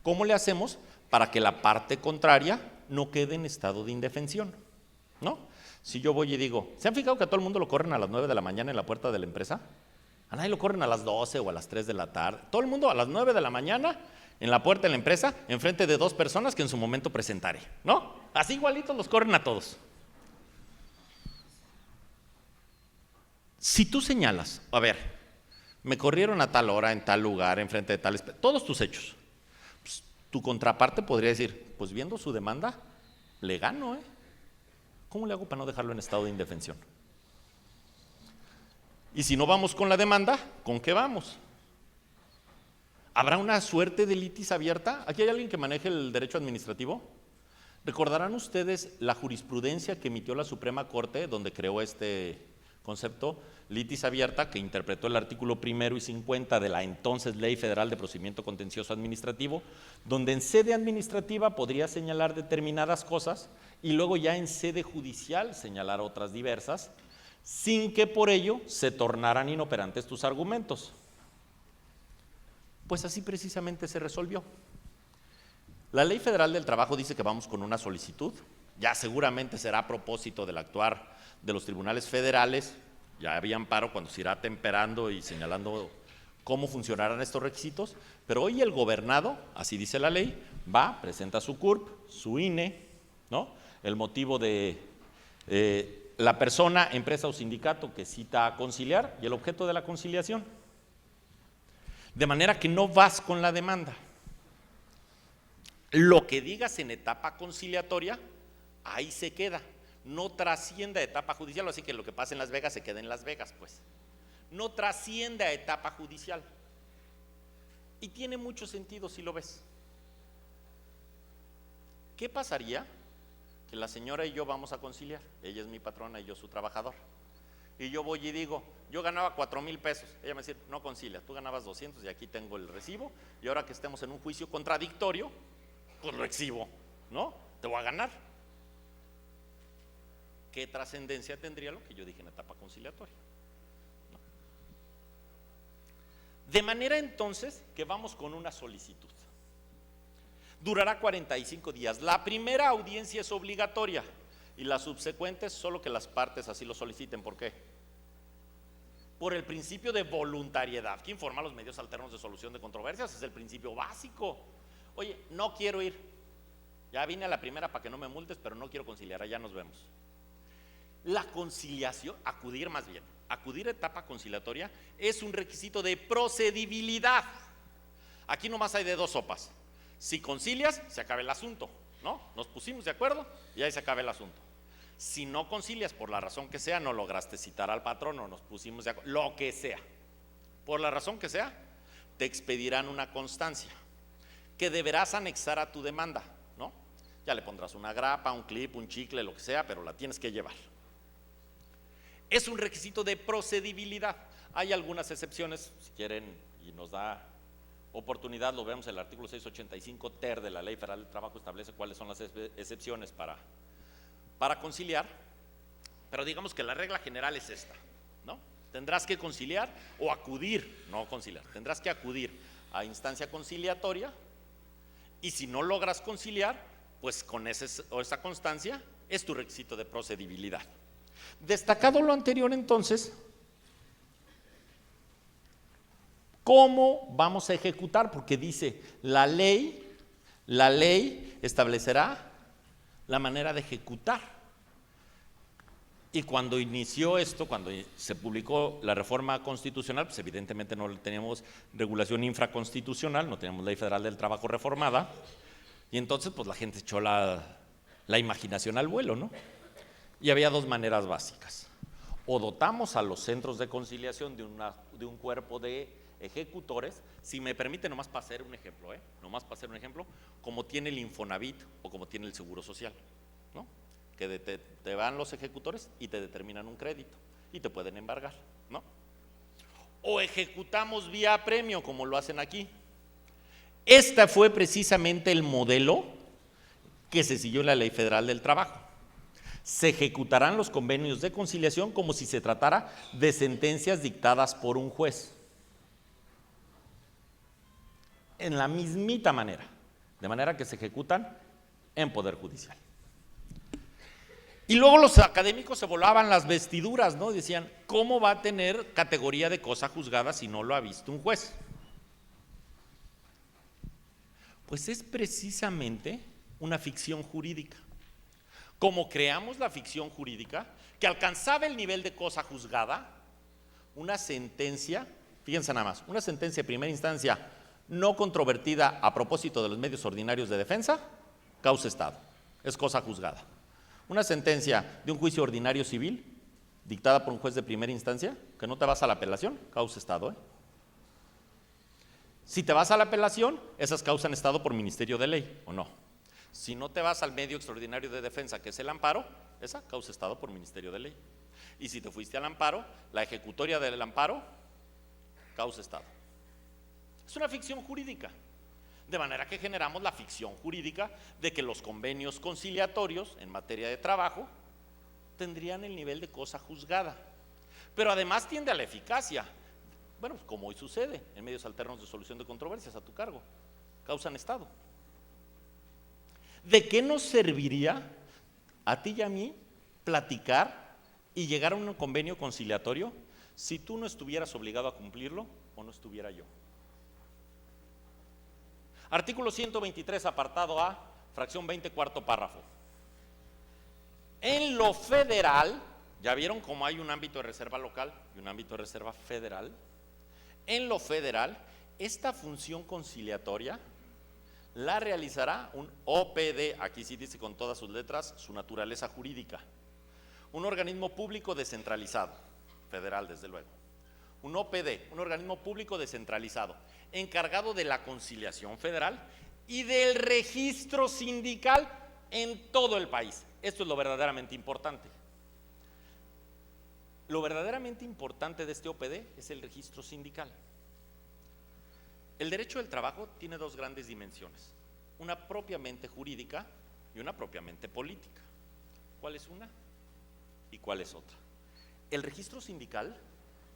[SPEAKER 2] ¿cómo le hacemos para que la parte contraria no quede en estado de indefensión? ¿No? Si yo voy y digo, ¿se han fijado que a todo el mundo lo corren a las 9 de la mañana en la puerta de la empresa? A nadie lo corren a las 12 o a las 3 de la tarde. Todo el mundo a las 9 de la mañana en la puerta de la empresa, enfrente de 2 personas que en su momento presentaré, ¿no? Así igualitos los corren a todos. Si tú señalas, a ver, me corrieron a tal hora, en tal lugar, enfrente de tales, todos tus hechos, pues, tu contraparte podría decir, pues viendo su demanda, le gano, ¿Cómo le hago para no dejarlo en estado de indefensión? Y si no vamos con la demanda, ¿con qué vamos? ¿Habrá una suerte de litis abierta? ¿Aquí hay alguien que maneje el derecho administrativo? ¿Recordarán ustedes la jurisprudencia que emitió la Suprema Corte, donde creó este concepto, litis abierta, que interpretó el artículo 1 y 50 de la entonces Ley Federal de Procedimiento Contencioso Administrativo, donde en sede administrativa podría señalar determinadas cosas y luego ya en sede judicial señalar otras diversas, sin que por ello se tornaran inoperantes tus argumentos? Pues así precisamente se resolvió. La Ley Federal del Trabajo dice que vamos con una solicitud, ya seguramente será a propósito del actuar de los tribunales federales, ya había amparo cuando se irá temperando y señalando cómo funcionarán estos requisitos, pero hoy el gobernado, así dice la ley, va, presenta su CURP, su INE, ¿no? El motivo de la persona, empresa o sindicato que cita a conciliar y el objeto de la conciliación. De manera que no vas con la demanda. Lo que digas en etapa conciliatoria, ahí se queda, no trasciende a etapa judicial, así que lo que pasa en Las Vegas se queda en Las Vegas, pues. No trasciende a etapa judicial. Y tiene mucho sentido si lo ves. ¿Qué pasaría? Que la señora y yo vamos a conciliar, ella es mi patrona y yo su trabajador. Y yo voy y digo, yo ganaba 4,000 pesos. Ella me dice, no concilia, tú ganabas 200 y aquí tengo el recibo. Y ahora que estemos en un juicio contradictorio, pues lo exhibo, ¿no? Te voy a ganar. ¿Qué trascendencia tendría lo que yo dije en etapa conciliatoria? ¿No? De manera entonces que vamos con una solicitud. Durará 45 días. La primera audiencia es obligatoria y las subsecuentes solo que las partes así lo soliciten. ¿Por qué? Por el principio de voluntariedad, que informa los medios alternos de solución de controversias, es el principio básico. Oye, no quiero ir, ya vine a la primera para que no me multes, pero no quiero conciliar, allá nos vemos. La conciliación, acudir a etapa conciliatoria es un requisito de procedibilidad. Aquí nomás hay de dos sopas. Si concilias, se acaba el asunto, ¿no? Nos pusimos de acuerdo y ahí se acaba el asunto. Si no concilias por la razón que sea, no lograste citar al patrón o nos pusimos de acuerdo, lo que sea, por la razón que sea, te expedirán una constancia que deberás anexar a tu demanda, ¿no? Ya le pondrás una grapa, un clip, un chicle, lo que sea, pero la tienes que llevar. Es un requisito de procedibilidad. Hay algunas excepciones, si quieren, y nos da oportunidad, lo vemos en el artículo 685 ter de la Ley Federal del Trabajo, establece cuáles son las excepciones para conciliar, pero digamos que la regla general es esta, ¿no? Tendrás que conciliar o acudir, no conciliar, tendrás que acudir a instancia conciliatoria y si no logras conciliar, pues con esa constancia es tu requisito de procedibilidad. Destacado lo anterior entonces, ¿cómo vamos a ejecutar? Porque dice, la ley establecerá la manera de ejecutar. Y cuando inició esto, cuando se publicó la reforma constitucional, pues evidentemente no teníamos regulación infraconstitucional, no teníamos Ley Federal del Trabajo reformada, y entonces pues la gente echó la imaginación al vuelo, ¿no? Y había dos maneras básicas. O dotamos a los centros de conciliación de un cuerpo de ejecutores, si me permite, nomás para hacer un ejemplo, como tiene el Infonavit o como tiene el Seguro Social, ¿no? Que te van los ejecutores y te determinan un crédito y te pueden embargar, ¿no? O ejecutamos vía premio, como lo hacen aquí. Este fue precisamente el modelo que se siguió en la Ley Federal del Trabajo. Se ejecutarán los convenios de conciliación como si se tratara de sentencias dictadas por un juez. En la mismita manera, de manera que se ejecutan en Poder Judicial. Y luego los académicos se volaban las vestiduras, ¿no? Decían, ¿cómo va a tener categoría de cosa juzgada si no lo ha visto un juez? Pues es precisamente una ficción jurídica. Como creamos la ficción jurídica, que alcanzaba el nivel de cosa juzgada, una sentencia, fíjense nada más, una sentencia de primera instancia no controvertida a propósito de los medios ordinarios de defensa, causa Estado, es cosa juzgada. Una sentencia de un juicio ordinario civil, dictada por un juez de primera instancia, que no te vas a la apelación, causa Estado, Si te vas a la apelación, esas causan estado por ministerio de ley, ¿o no? Si no te vas al medio extraordinario de defensa, que es el amparo, esa causa estado por ministerio de ley. Y si te fuiste al amparo, la ejecutoria del amparo causa estado. Es una ficción jurídica, de manera que generamos la ficción jurídica de que los convenios conciliatorios en materia de trabajo tendrían el nivel de cosa juzgada, pero además tiende a la eficacia. Bueno, pues como hoy sucede en medios alternos de solución de controversias a tu cargo, causan estado. ¿De qué nos serviría a ti y a mí platicar y llegar a un convenio conciliatorio si tú no estuvieras obligado a cumplirlo o no estuviera yo? Artículo 123, apartado A, fracción 20, cuarto párrafo. En lo federal, ¿ya vieron cómo hay un ámbito de reserva local y un ámbito de reserva federal? En lo federal, esta función conciliatoria la realizará un OPD, aquí sí dice con todas sus letras su naturaleza jurídica, un organismo público descentralizado, federal desde luego, un OPD, un organismo público descentralizado, encargado de la conciliación federal y del registro sindical en todo el país. Esto es lo verdaderamente importante. Lo verdaderamente importante de este OPD es el registro sindical. El derecho del trabajo tiene dos grandes dimensiones, una propiamente jurídica y una propiamente política. ¿Cuál es una y cuál es otra? El registro sindical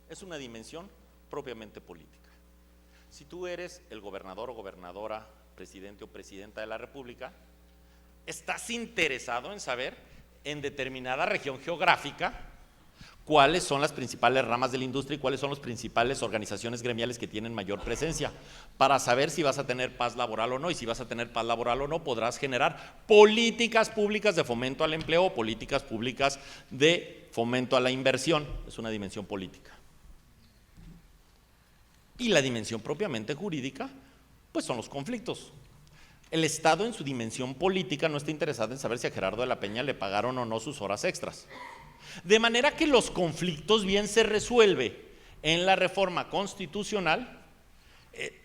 [SPEAKER 2] es una dimensión propiamente política. Si tú eres el gobernador o gobernadora, presidente o presidenta de la República, estás interesado en saber en determinada región geográfica cuáles son las principales ramas de la industria y cuáles son las principales organizaciones gremiales que tienen mayor presencia, para saber si vas a tener paz laboral o no, y si vas a tener paz laboral o no, podrás generar políticas públicas de fomento al empleo o políticas públicas de fomento a la inversión. Es una dimensión política. Y la dimensión propiamente jurídica, pues son los conflictos. El Estado en su dimensión política no está interesado en saber si a Gerardo de la Peña le pagaron o no sus horas extras. De manera que los conflictos bien se resuelve en la reforma constitucional,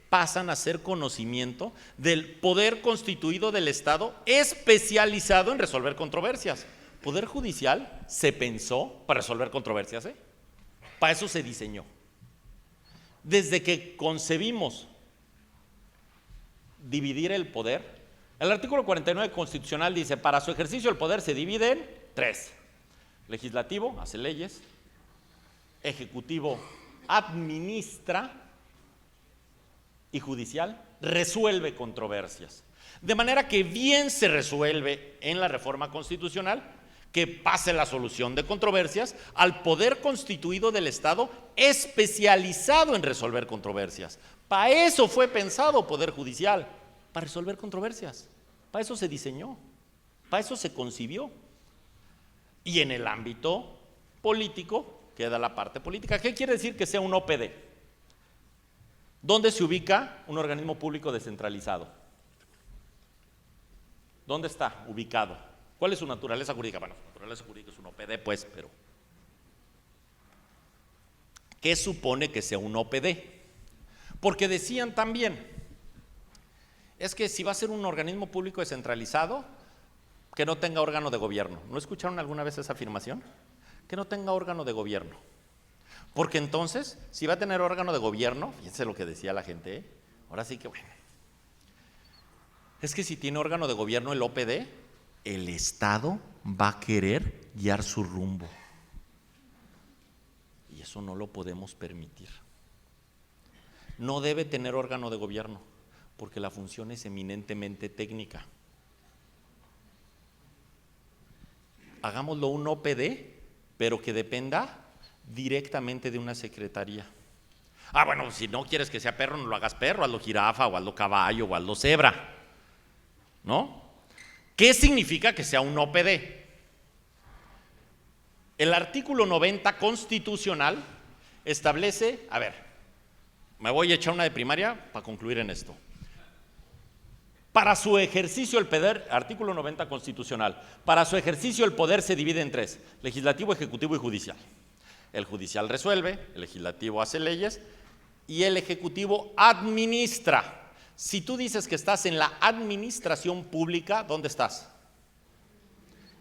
[SPEAKER 2] pasan a ser conocimiento del poder constituido del Estado especializado en resolver controversias. Poder judicial se pensó para resolver controversias, para eso se diseñó. Desde que concebimos dividir el poder, el artículo 49 constitucional dice: para su ejercicio el poder se divide en tres. Legislativo hace leyes, ejecutivo administra y judicial resuelve controversias. De manera que bien se resuelve en la reforma constitucional que pase la solución de controversias al poder constituido del Estado especializado en resolver controversias. Para eso fue pensado Poder Judicial, para resolver controversias. Para eso se diseñó, para eso se concibió. Y en el ámbito político queda la parte política. ¿Qué quiere decir que sea un OPD? ¿Dónde se ubica un organismo público descentralizado? ¿Dónde está ubicado? ¿Cuál es su naturaleza jurídica? Bueno, su naturaleza jurídica es un OPD, pues, pero ¿qué supone que sea un OPD? Porque decían también, es que si va a ser un organismo público descentralizado, que no tenga órgano de gobierno. ¿No escucharon alguna vez esa afirmación? Que no tenga órgano de gobierno. Porque entonces, si va a tener órgano de gobierno, fíjense lo que decía la gente, ahora sí que bueno, es que si tiene órgano de gobierno el OPD, el Estado va a querer guiar su rumbo. Y eso no lo podemos permitir. No debe tener órgano de gobierno, porque la función es eminentemente técnica. Hagámoslo un OPD, pero que dependa directamente de una secretaría. Bueno, si no quieres que sea perro, no lo hagas perro, hazlo jirafa, o hazlo caballo, o hazlo cebra, ¿no? ¿Qué significa que sea un OPD? El artículo 90 constitucional establece, me voy a echar una de primaria para concluir en esto. Para su ejercicio el poder, artículo 90 constitucional, para su ejercicio el poder se divide en tres: legislativo, ejecutivo y judicial. El judicial resuelve, el legislativo hace leyes y el Ejecutivo administra. Si tú dices que estás en la administración pública, ¿dónde estás?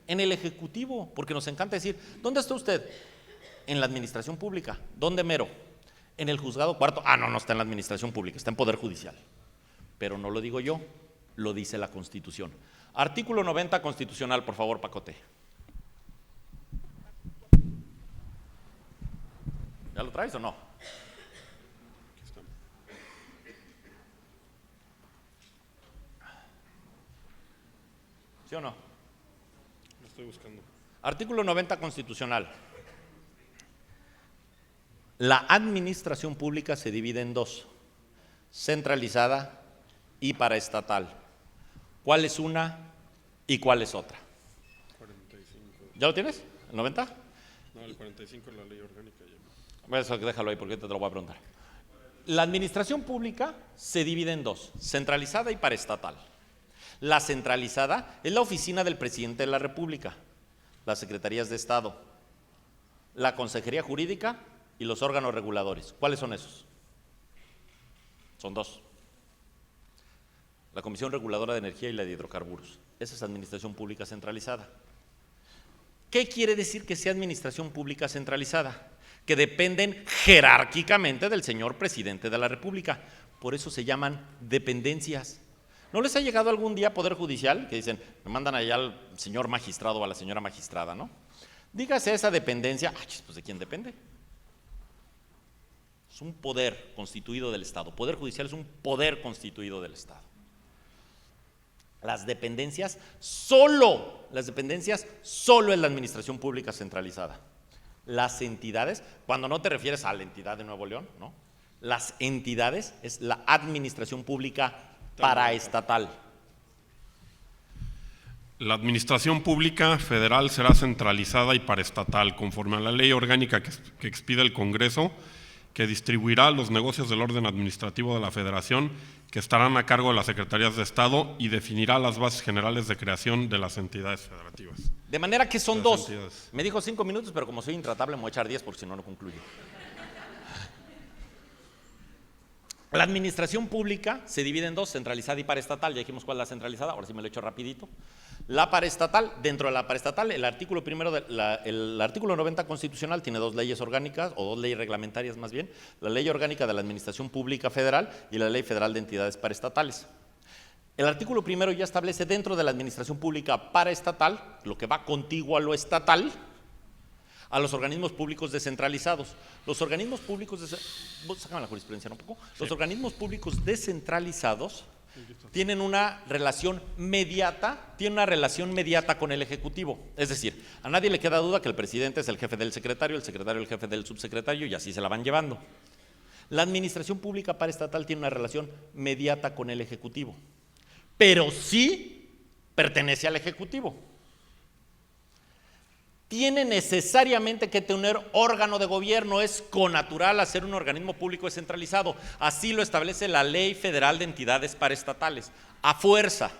[SPEAKER 2] En el Ejecutivo, porque nos encanta decir, ¿dónde está usted? En la administración pública. ¿Dónde mero? En el juzgado cuarto. Ah, no está en la administración pública, está en Poder Judicial. Pero no lo digo yo, lo dice la Constitución. Artículo 90 constitucional, por favor, Pacote. ¿Ya lo traes o no? ¿Sí o no?
[SPEAKER 3] Lo estoy buscando.
[SPEAKER 2] Artículo 90 constitucional. La administración pública se divide en dos: centralizada y paraestatal. ¿Cuál es una y cuál es otra?
[SPEAKER 3] 45.
[SPEAKER 2] ¿Ya lo tienes? ¿El 90?
[SPEAKER 3] No, el 45 es la ley orgánica.
[SPEAKER 2] Eso déjalo ahí porque te lo voy a preguntar. La administración pública se divide en dos: centralizada y paraestatal. La centralizada es la oficina del presidente de la República, las secretarías de Estado, la Consejería Jurídica y los órganos reguladores. ¿Cuáles son esos? Son dos: la Comisión Reguladora de Energía y la de Hidrocarburos. Esa es administración pública centralizada. ¿Qué quiere decir que sea administración pública centralizada? Que dependen jerárquicamente del señor presidente de la República. Por eso se llaman dependencias. ¿No les ha llegado algún día Poder Judicial que dicen, me mandan allá al señor magistrado o a la señora magistrada, ¿no? Dígase esa dependencia, pues ¿de quién depende? Es un poder constituido del Estado. Poder Judicial es un poder constituido del Estado. Las dependencias solo es la administración pública centralizada. Las entidades, cuando no te refieres a la entidad de Nuevo León, ¿no? Las entidades es la administración pública paraestatal.
[SPEAKER 3] La administración pública federal será centralizada y paraestatal, conforme a la ley orgánica que expide el Congreso, que distribuirá los negocios del orden administrativo de la Federación, que estarán a cargo de las Secretarías de Estado, y definirá las bases generales de creación de las entidades federativas.
[SPEAKER 2] De manera que son dos.
[SPEAKER 3] Entidades.
[SPEAKER 2] Me dijo 5 minutos, pero como soy intratable me voy a echar 10 porque si no, no concluyo. La administración pública se divide en dos: centralizada y paraestatal. Ya dijimos cuál es la centralizada, ahora sí me lo echo rapidito. La paraestatal, dentro de la paraestatal, el artículo primero, el artículo 90 constitucional tiene dos leyes orgánicas, o dos leyes reglamentarias más bien: la ley orgánica de la administración pública federal y la ley federal de entidades paraestatales. El artículo primero ya establece dentro de la administración pública paraestatal, lo que va contiguo a lo estatal, a los organismos públicos descentralizados. Los organismos públicos, sácame la jurisprudencia un poco. Sí. Los organismos públicos descentralizados tienen una relación mediata, con el Ejecutivo. Es decir, a nadie le queda duda que el presidente es el jefe del secretario, el secretario el jefe del subsecretario, y así se la van llevando. La administración pública paraestatal tiene una relación mediata con el Ejecutivo, pero sí pertenece al Ejecutivo. Tiene necesariamente que tener órgano de gobierno, es connatural hacer un organismo público descentralizado. Así lo establece la Ley Federal de Entidades Paraestatales. A fuerza.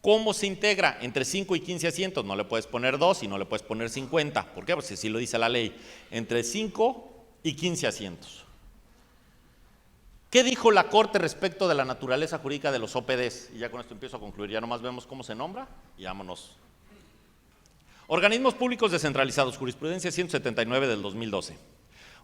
[SPEAKER 2] ¿Cómo se integra? Entre 5 y 15 asientos. No le puedes poner 2 y no le puedes poner 50. ¿Por qué? Porque así lo dice la ley. Entre 5 y 15 asientos. ¿Qué dijo la Corte respecto de la naturaleza jurídica de los OPDs? Y ya con esto empiezo a concluir. Ya nomás vemos cómo se nombra y vámonos. Organismos públicos descentralizados, jurisprudencia 179 del 2012.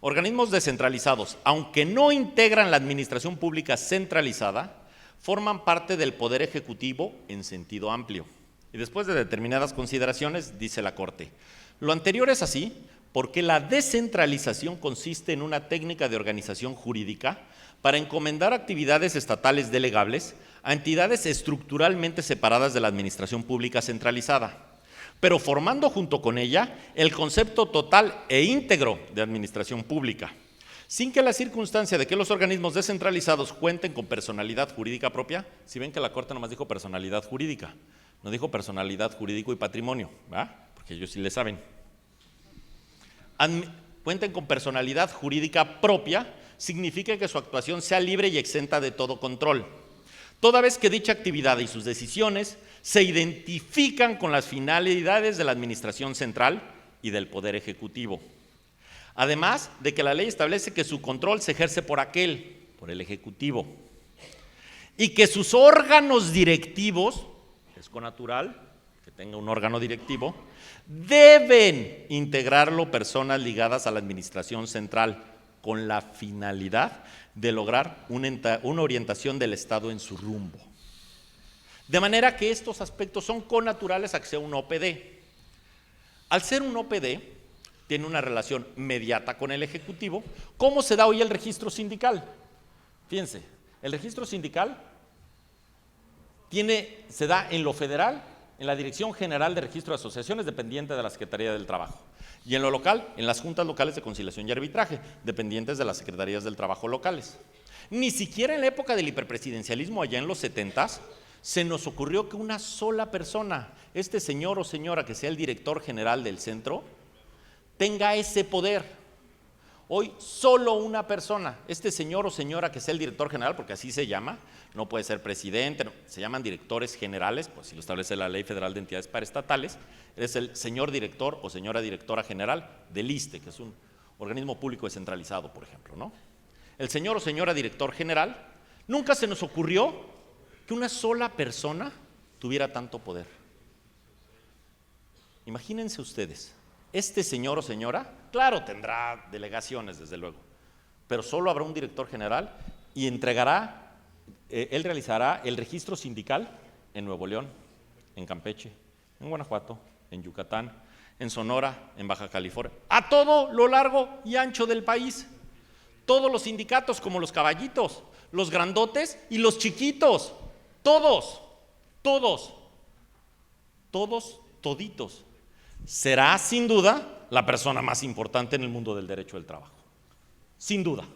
[SPEAKER 2] Organismos descentralizados, aunque no integran la administración pública centralizada, forman parte del Poder Ejecutivo en sentido amplio. Y después de determinadas consideraciones, dice la Corte: lo anterior es así porque la descentralización consiste en una técnica de organización jurídica para encomendar actividades estatales delegables a entidades estructuralmente separadas de la administración pública centralizada, pero formando junto con ella el concepto total e íntegro de administración pública, sin que la circunstancia de que los organismos descentralizados cuenten con personalidad jurídica propia. Si ven que la Corte nomás dijo personalidad jurídica, no dijo personalidad jurídico y patrimonio, ¿verdad? Porque ellos sí le saben. Cuenten con personalidad jurídica propia significa que su actuación sea libre y exenta de todo control, toda vez que dicha actividad y sus decisiones se identifican con las finalidades de la administración central y del Poder Ejecutivo. Además de que la ley establece que su control se ejerce por el Ejecutivo, y que sus órganos directivos, es connatural que tenga un órgano directivo, deben integrarlo personas ligadas a la administración central, con la finalidad de lograr una orientación del Estado en su rumbo. De manera que estos aspectos son connaturales a que sea un OPD. Al ser un OPD, tiene una relación mediata con el Ejecutivo. ¿Cómo se da hoy el registro sindical? Fíjense, el registro sindical se da en lo federal, en la Dirección General de Registro de Asociaciones, dependiente de la Secretaría del Trabajo. Y en lo local, en las juntas locales de conciliación y arbitraje, dependientes de las secretarías del trabajo locales. Ni siquiera en la época del hiperpresidencialismo, allá en los 70s, se nos ocurrió que una sola persona, este señor o señora que sea el director general del centro, tenga ese poder. Hoy solo una persona, este señor o señora que sea el director general, porque así se llama, no puede ser presidente, no, se llaman directores generales, pues si lo establece la Ley Federal de Entidades Paraestatales, es el señor director o señora directora general del ISSSTE, que es un organismo público descentralizado, por ejemplo, ¿no? El señor o señora director general, nunca se nos ocurrió que una sola persona tuviera tanto poder. Imagínense ustedes, este señor o señora, claro, tendrá delegaciones, desde luego, pero solo habrá un director general y él realizará el registro sindical en Nuevo León, en Campeche, en Guanajuato, en Yucatán, en Sonora, en Baja California, a todo lo largo y ancho del país. Todos los sindicatos, como los caballitos, los grandotes y los chiquitos, toditos. Será sin duda la persona más importante en el mundo del derecho del trabajo. Sin duda.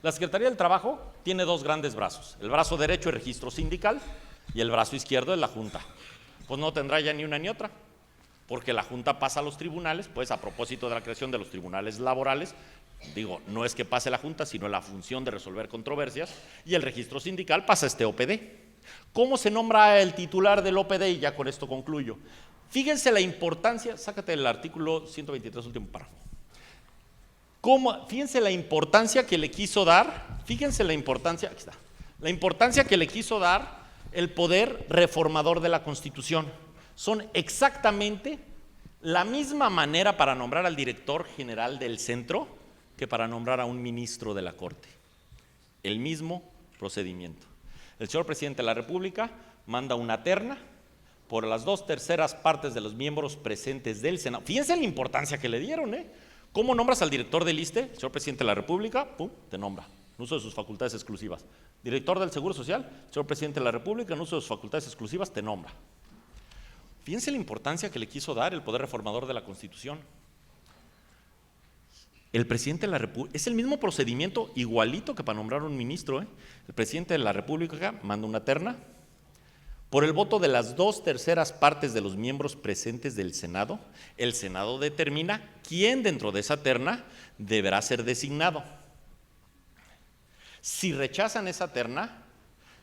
[SPEAKER 2] La Secretaría del Trabajo tiene dos grandes brazos. El brazo derecho es registro sindical y el brazo izquierdo es la Junta. Pues no tendrá ya ni una ni otra, porque la Junta pasa a los tribunales, pues a propósito de la creación de los tribunales laborales, digo, no es que pase la Junta, sino la función de resolver controversias, y el registro sindical pasa a este OPD. ¿Cómo se nombra el titular del OPD? Y ya con esto concluyo. Fíjense la importancia, sácate el artículo 123, último párrafo. Fíjense la importancia que le quiso dar, aquí está, la importancia que le quiso dar el poder reformador de la Constitución. Son exactamente la misma manera para nombrar al director general del centro que para nombrar a un ministro de la Corte. El mismo procedimiento. El señor presidente de la República manda una terna por las 2/3 partes de los miembros presentes del Senado. Fíjense la importancia que le dieron, ¿eh? ¿Cómo nombras al director del ISSSTE? El señor presidente de la República, pum, te nombra, en uso de sus facultades exclusivas. Director del Seguro Social, el señor presidente de la República, en uso de sus facultades exclusivas, te nombra. Fíjense la importancia que le quiso dar el poder reformador de la Constitución. El presidente de la República, es el mismo procedimiento, igualito que para nombrar un ministro, ¿eh? El presidente de la República manda una terna. Por el voto de las 2/3 partes de los miembros presentes del Senado, el Senado determina quién dentro de esa terna deberá ser designado. Si rechazan esa terna,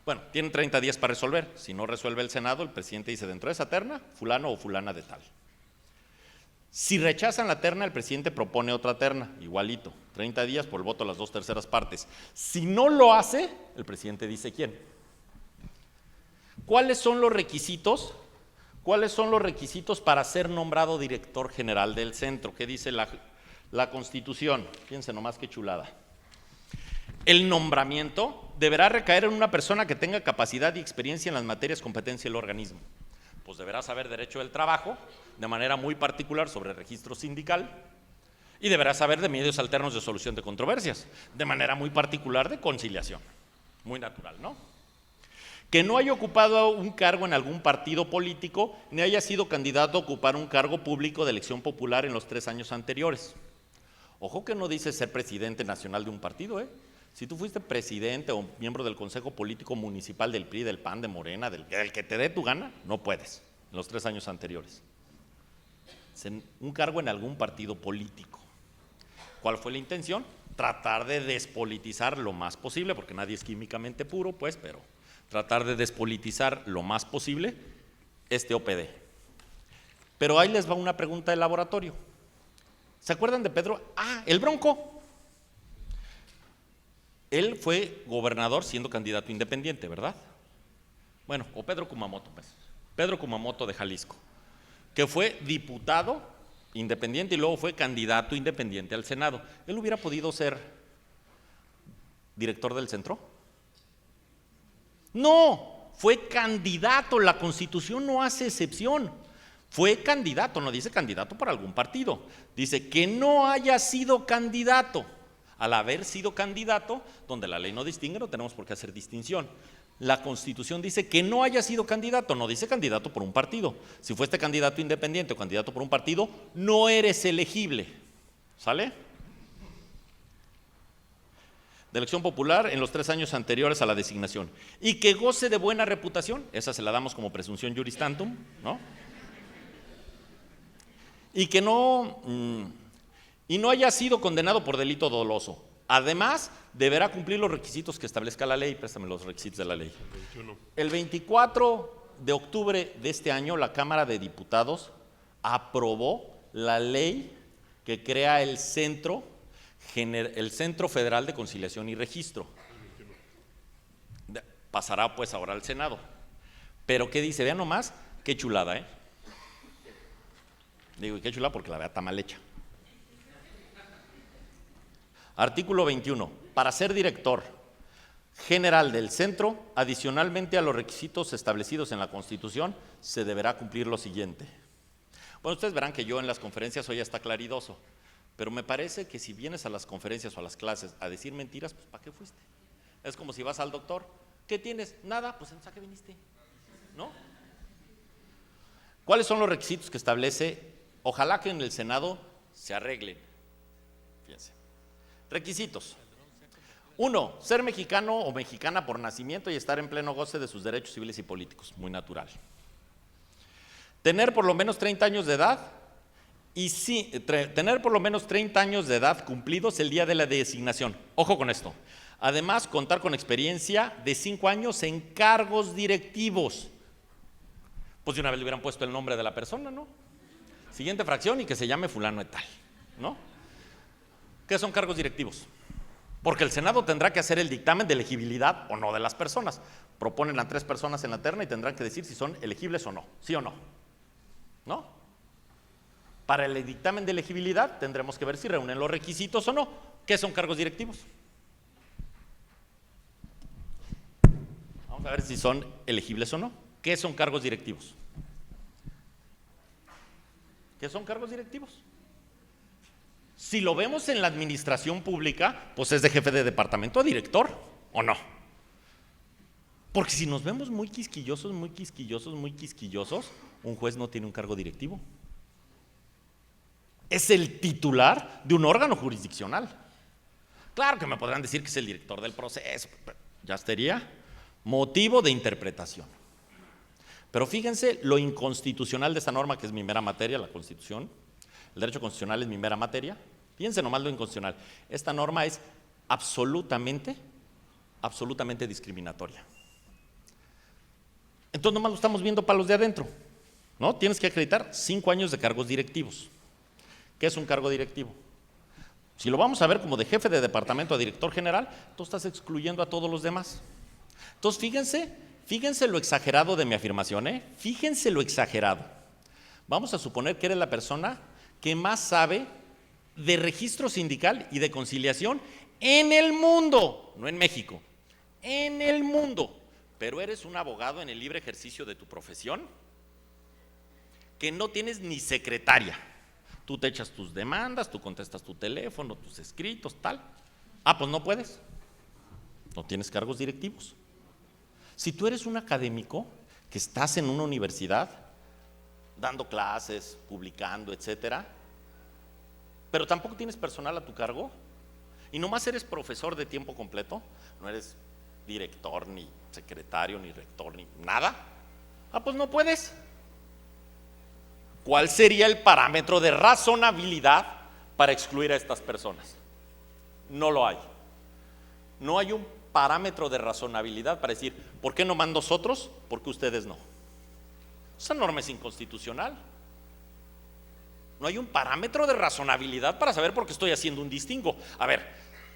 [SPEAKER 2] bueno, tienen 30 días para resolver. Si no resuelve el Senado, el presidente dice, dentro de esa terna, fulano o fulana de tal. Si rechazan la terna, el presidente propone otra terna, igualito, 30 días por el voto de las 2/3 partes. Si no lo hace, el presidente dice quién. ¿Cuáles son los requisitos? ¿Cuáles son los requisitos para ser nombrado director general del centro? ¿Qué dice la Constitución? Fíjense nomás qué chulada. El nombramiento deberá recaer en una persona que tenga capacidad y experiencia en las materias competencia del organismo. Pues deberá saber derecho del trabajo, de manera muy particular sobre registro sindical, y deberá saber de medios alternos de solución de controversias, de manera muy particular de conciliación. Muy natural, ¿no? Que no haya ocupado un cargo en algún partido político, ni haya sido candidato a ocupar un cargo público de elección popular en los 3 años anteriores. Ojo que no dice ser presidente nacional de un partido, ¿eh? Si tú fuiste presidente o miembro del Consejo Político Municipal del PRI, del PAN, de Morena, del que te dé tu gana, no puedes, en los 3 años anteriores. Un cargo en algún partido político. ¿Cuál fue la intención? Tratar de despolitizar lo más posible, porque nadie es químicamente puro, pues, pero tratar de despolitizar lo más posible este OPD. Pero ahí les va una pregunta de laboratorio. ¿Se acuerdan de Pedro? El Bronco. Él fue gobernador siendo candidato independiente, ¿verdad? Bueno, o Pedro Kumamoto, pues. Pedro Kumamoto de Jalisco, que fue diputado independiente y luego fue candidato independiente al Senado. ¿Él hubiera podido ser director del centro? No, fue candidato. La Constitución no hace excepción. Fue candidato, no dice candidato por algún partido. Dice que no haya sido candidato. Al haber sido candidato, donde la ley no distingue, no tenemos por qué hacer distinción. La Constitución dice que no haya sido candidato, no dice candidato por un partido. Si fuiste candidato independiente o candidato por un partido, no eres elegible. ¿Sale? De elección popular en los 3 años anteriores a la designación. Y que goce de buena reputación, esa se la damos como presunción juris tantum, ¿no? Y que no haya sido condenado por delito doloso. Además, deberá cumplir los requisitos que establezca la ley. Préstame los requisitos de la ley. El 24 de octubre de este año, la Cámara de Diputados aprobó la ley que crea el Centro Federal de Conciliación y Registro. Pasará pues ahora al Senado. Pero ¿qué dice? Vean nomás, qué chulada, ¿eh? Digo, y qué chulada porque la verdad está mal hecha. Artículo 21. Para ser director general del centro, adicionalmente a los requisitos establecidos en la Constitución, se deberá cumplir lo siguiente. Bueno, ustedes verán que yo en las conferencias hoy ya está claridoso, pero me parece que si vienes a las conferencias o a las clases a decir mentiras, pues ¿para qué fuiste? Es como si vas al doctor, ¿qué tienes? Nada, pues ¿a qué viniste? ¿No? ¿Cuáles son los requisitos que establece? Ojalá que en el Senado se arreglen. Fíjense. Requisitos. 1. Ser mexicano o mexicana por nacimiento y estar en pleno goce de sus derechos civiles y políticos. Muy natural. Tener por lo menos 30 años de edad tener por lo menos 30 años de edad cumplidos el día de la designación. Ojo con esto. Además, contar con experiencia de 5 años en cargos directivos. Pues de una vez le hubieran puesto el nombre de la persona, ¿no? Siguiente fracción y que se llame fulano de tal, ¿no? ¿Qué son cargos directivos? Porque el Senado tendrá que hacer el dictamen de elegibilidad o no de las personas. Proponen a 3 personas en la terna y tendrán que decir si son elegibles o no, sí o no, ¿no? Para el dictamen de elegibilidad tendremos que ver si reúnen los requisitos o no. ¿Qué son cargos directivos? Vamos a ver si son elegibles o no. ¿Qué son cargos directivos? ¿Qué son cargos directivos? Si lo vemos en la administración pública, pues es de jefe de departamento a director, ¿o no? Porque si nos vemos muy quisquillosos, un juez no tiene un cargo directivo. Es el titular de un órgano jurisdiccional. Claro que me podrán decir que es el director del proceso, pero ya sería motivo de interpretación. Pero fíjense lo inconstitucional de esta norma, que es mi mera materia, la Constitución. El derecho constitucional es mi mera materia. Fíjense nomás lo inconstitucional. Esta norma es absolutamente discriminatoria. Entonces nomás lo estamos viendo para los de adentro, ¿no? Tienes que acreditar 5 años de cargos directivos. ¿Qué es un cargo directivo? Si lo vamos a ver como de jefe de departamento a director general, tú estás excluyendo a todos los demás. Entonces fíjense lo exagerado de mi afirmación, ¿eh? Fíjense lo exagerado. Vamos a suponer que eres la persona que más sabe de registro sindical y de conciliación en el mundo, no en México, en el mundo, pero eres un abogado en el libre ejercicio de tu profesión que no tienes ni secretaria. Tú te echas tus demandas, tú contestas tu teléfono, tus escritos, tal. Pues no puedes, no tienes cargos directivos. Si tú eres un académico que estás en una universidad dando clases, publicando, etcétera, pero tampoco tienes personal a tu cargo y nomás eres profesor de tiempo completo, no eres director, ni secretario, ni rector, ni nada, pues no puedes. ¿Cuál sería el parámetro de razonabilidad para excluir a estas personas? No lo hay. No hay un parámetro de razonabilidad para decir, ¿por qué nomás nosotros? ¿Por qué ustedes no? Esa norma es inconstitucional. No hay un parámetro de razonabilidad para saber por qué estoy haciendo un distingo. A ver,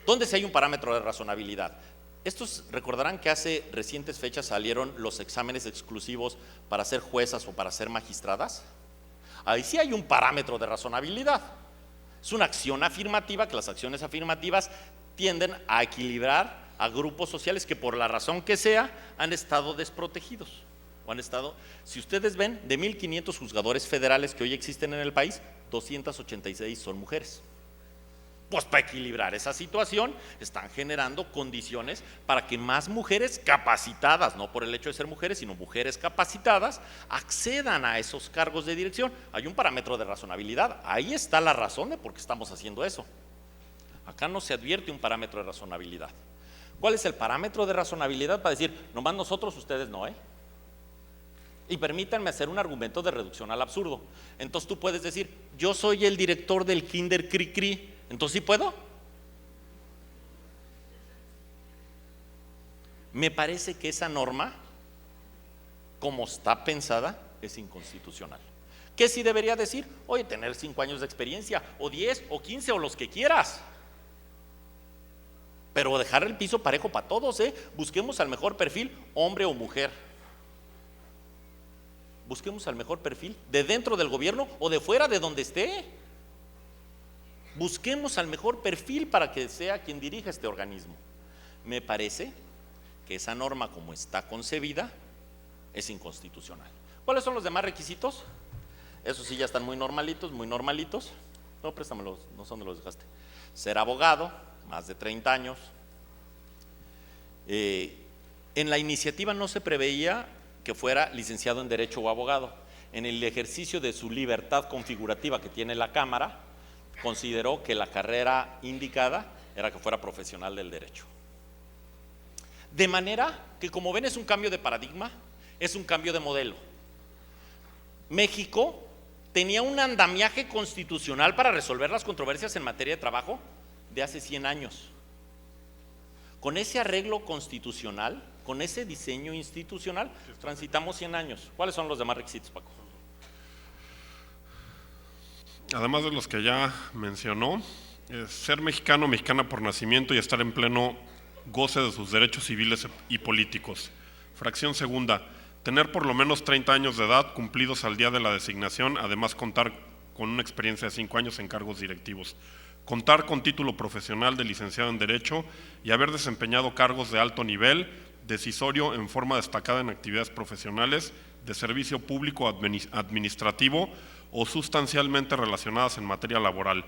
[SPEAKER 2] ¿dónde sí hay un parámetro de razonabilidad? Estos recordarán que hace recientes fechas salieron los exámenes exclusivos para ser juezas o para ser magistradas. Ahí sí hay un parámetro de razonabilidad. Es una acción afirmativa, que las acciones afirmativas tienden a equilibrar a grupos sociales que por la razón que sea han estado desprotegidos. O han estado, si ustedes ven, de 1,500 juzgadores federales que hoy existen en el país, 286 son mujeres. Pues para equilibrar esa situación están generando condiciones para que más mujeres capacitadas, no por el hecho de ser mujeres, sino mujeres capacitadas, accedan a esos cargos de dirección. Hay un parámetro de razonabilidad, ahí está la razón de por qué estamos haciendo eso. Acá no se advierte un parámetro de razonabilidad. ¿Cuál es el parámetro de razonabilidad para decir, nomás nosotros, ustedes no, Y permítanme hacer un argumento de reducción al absurdo. Entonces tú puedes decir, yo soy el director del Kinder Cri-Cri, entonces ¿sí puedo? Me parece que esa norma, como está pensada, es inconstitucional. ¿Qué sí debería decir? Oye, tener 5 años de experiencia, o 10, o 15, o los que quieras. Pero dejar el piso parejo para todos, Busquemos al mejor perfil, hombre o mujer. Busquemos al mejor perfil, de dentro del gobierno o de fuera, de donde esté. Busquemos al mejor perfil para que sea quien dirija este organismo. Me parece que esa norma, como está concebida, es inconstitucional. ¿Cuáles son los demás requisitos? Esos sí ya están muy normalitos, muy normalitos. No, préstamelos, no sé dónde los dejaste. Ser abogado, más de 30 años. En la iniciativa no se preveía que fuera licenciado en Derecho o abogado. En el ejercicio de su libertad configurativa que tiene la Cámara, consideró que la carrera indicada era que fuera profesional del derecho. De manera que, como ven, es un cambio de paradigma, es un cambio de modelo. México tenía un andamiaje constitucional para resolver las controversias en materia de trabajo de hace 100 años. Con ese arreglo constitucional, con ese diseño institucional, transitamos 100 años. ¿Cuáles son los demás requisitos, Paco?
[SPEAKER 3] Además de los que ya mencionó, ser mexicano o mexicana por nacimiento y estar en pleno goce de sus derechos civiles y políticos. Fracción segunda, tener por lo menos 30 años de edad cumplidos al día de la designación, además contar con una experiencia de 5 años en cargos directivos. Contar con título profesional de licenciado en Derecho y haber desempeñado cargos de alto nivel, decisorio en forma destacada en actividades profesionales, de servicio público administrativo o sustancialmente relacionadas en materia laboral.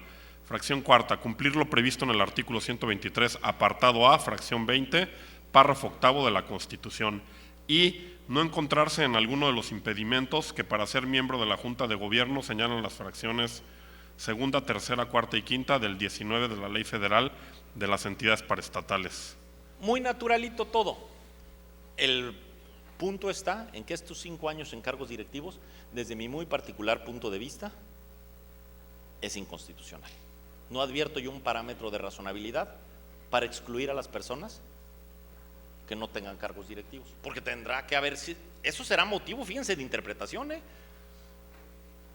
[SPEAKER 3] Fracción cuarta, cumplir lo previsto en el artículo 123, apartado A, fracción 20, párrafo octavo de la Constitución. Y no encontrarse en alguno de los impedimentos que para ser miembro de la Junta de Gobierno señalan las fracciones segunda, tercera, cuarta y quinta del 19 de la Ley Federal de las entidades paraestatales.
[SPEAKER 2] Muy naturalito todo. El punto está en que estos 5 años en cargos directivos, desde mi muy particular punto de vista, es inconstitucional. No advierto yo un parámetro de razonabilidad para excluir a las personas que no tengan cargos directivos, porque tendrá que haber, eso será motivo, fíjense, de interpretación.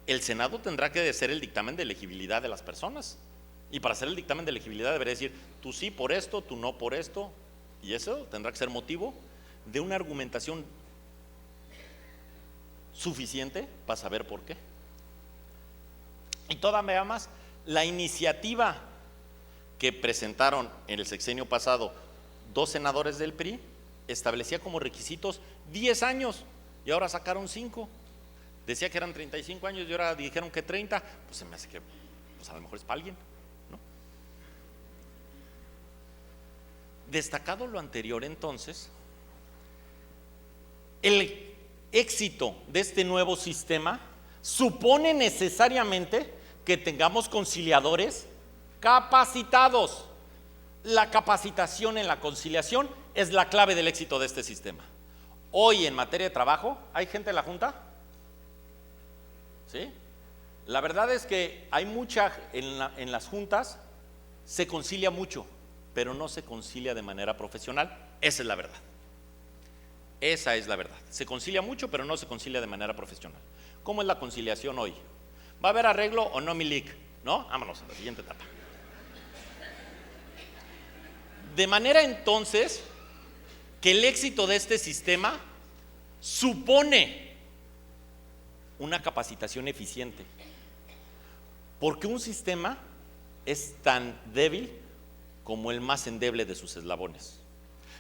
[SPEAKER 2] El Senado tendrá que hacer el dictamen de elegibilidad de las personas, y para hacer el dictamen de elegibilidad debería decir, tú sí por esto, tú no por esto, y eso tendrá que ser motivo de una argumentación suficiente para saber por qué. Y todavía más, la iniciativa que presentaron en el sexenio pasado 2 senadores del PRI establecía como requisitos 10 años y ahora sacaron 5. Decía que eran 35 años y ahora dijeron que 30, pues se me hace que pues a lo mejor es para alguien, ¿no? Destacado lo anterior, entonces, el éxito de este nuevo sistema supone necesariamente que tengamos conciliadores capacitados. La capacitación en la conciliación es la clave del éxito de este sistema. Hoy en materia de trabajo, ¿hay gente en la Junta? ¿Sí? La verdad es que hay mucha, en las juntas se concilia mucho, pero no se concilia de manera profesional. Esa es la verdad. Esa es la verdad. Se concilia mucho, pero no se concilia de manera profesional. ¿Cómo es la conciliación hoy? ¿Va a haber arreglo o no, Milik? ¿No? Vámonos a la siguiente etapa. De manera entonces que el éxito de este sistema supone una capacitación eficiente. Porque un sistema es tan débil como el más endeble de sus eslabones.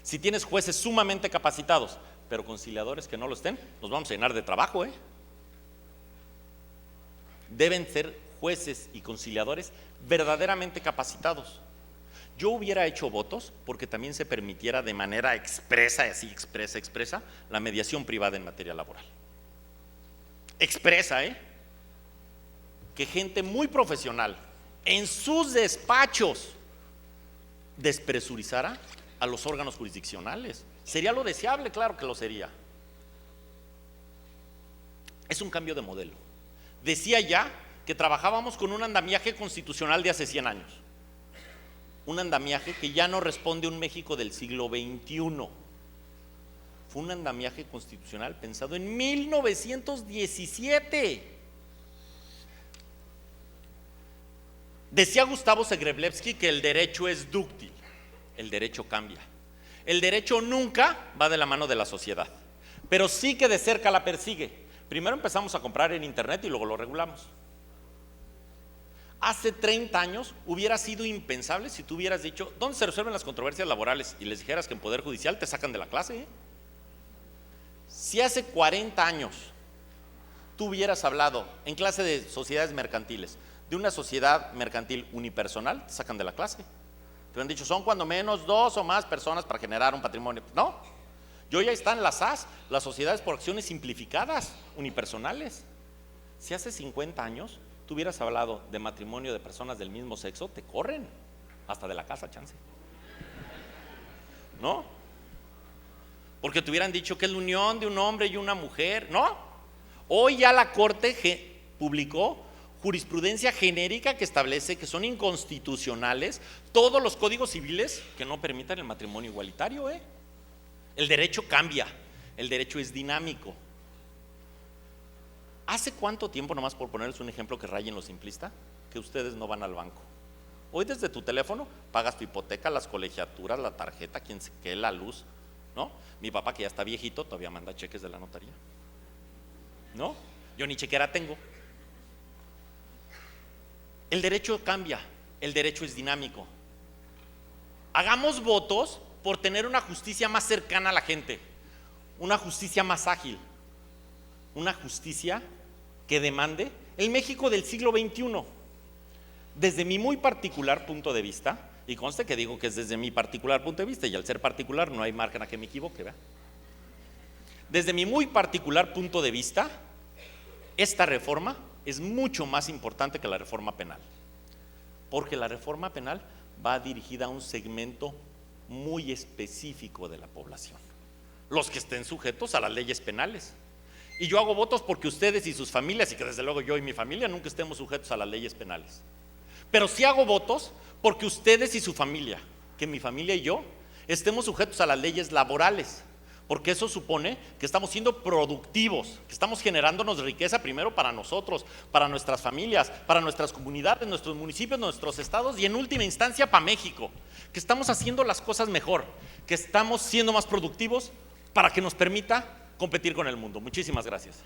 [SPEAKER 2] Si tienes jueces sumamente capacitados, pero conciliadores que no lo estén, nos vamos a llenar de trabajo, ¿eh? Deben ser jueces y conciliadores verdaderamente capacitados. Yo hubiera hecho votos porque también se permitiera de manera expresa, así expresa, la mediación privada en materia laboral. Expresa, que gente muy profesional en sus despachos despresurizara a los órganos jurisdiccionales. ¿Sería lo deseable? Claro que lo sería. Es un cambio de modelo. Decía ya que trabajábamos con un andamiaje constitucional de hace 100 años. Un andamiaje que ya no responde a un México del siglo XXI. Fue un andamiaje constitucional pensado en 1917. Decía Gustavo Zagrebelsky que el derecho es dúctil, el derecho cambia. El derecho nunca va de la mano de la sociedad, pero sí que de cerca la persigue. Primero empezamos a comprar en internet y luego lo regulamos. Hace 30 años hubiera sido impensable si tú hubieras dicho, ¿dónde se resuelven las controversias laborales? Y les dijeras que en Poder Judicial te sacan de la clase. Si hace 40 años tú hubieras hablado en clase de sociedades mercantiles, de una sociedad mercantil unipersonal, te sacan de la clase. Te han dicho, son cuando menos 2 o más personas para generar un patrimonio. No, yo ya están las SAS, las sociedades por acciones simplificadas, unipersonales. Si hace 50 años tú hubieras hablado de matrimonio de personas del mismo sexo, te corren, hasta de la casa, chance. ¿No? Porque te hubieran dicho que es la unión de un hombre y una mujer. No, hoy ya la Corte publicó jurisprudencia genérica que establece que son inconstitucionales todos los códigos civiles que no permitan el matrimonio igualitario. El derecho cambia, el derecho es dinámico. ¿Hace cuánto tiempo, nomás por ponerles un ejemplo que raye en lo simplista, que ustedes no van al banco? Hoy desde tu teléfono pagas tu hipoteca, las colegiaturas, la tarjeta, quien se quede, la luz, ¿no? Mi papá, que ya está viejito, todavía manda cheques de la notaría, ¿no? Yo ni chequera tengo. El derecho cambia, el derecho es dinámico. Hagamos votos por tener una justicia más cercana a la gente, una justicia más ágil, una justicia que demande el México del siglo XXI. Desde mi muy particular punto de vista, y conste que digo que es desde mi particular punto de vista, y al ser particular no hay margen a que me equivoque, ¿verdad? Desde mi muy particular punto de vista, esta reforma es mucho más importante que la reforma penal, porque la reforma penal va dirigida a un segmento muy específico de la población, los que estén sujetos a las leyes penales. Y yo hago votos porque ustedes y sus familias, y que desde luego yo y mi familia nunca estemos sujetos a las leyes penales. Pero sí hago votos porque ustedes y su familia, que mi familia y yo, estemos sujetos a las leyes laborales, porque eso supone que estamos siendo productivos, que estamos generándonos riqueza primero para nosotros, para nuestras familias, para nuestras comunidades, nuestros municipios, nuestros estados y en última instancia para México, que estamos haciendo las cosas mejor, que estamos siendo más productivos para que nos permita competir con el mundo. Muchísimas gracias.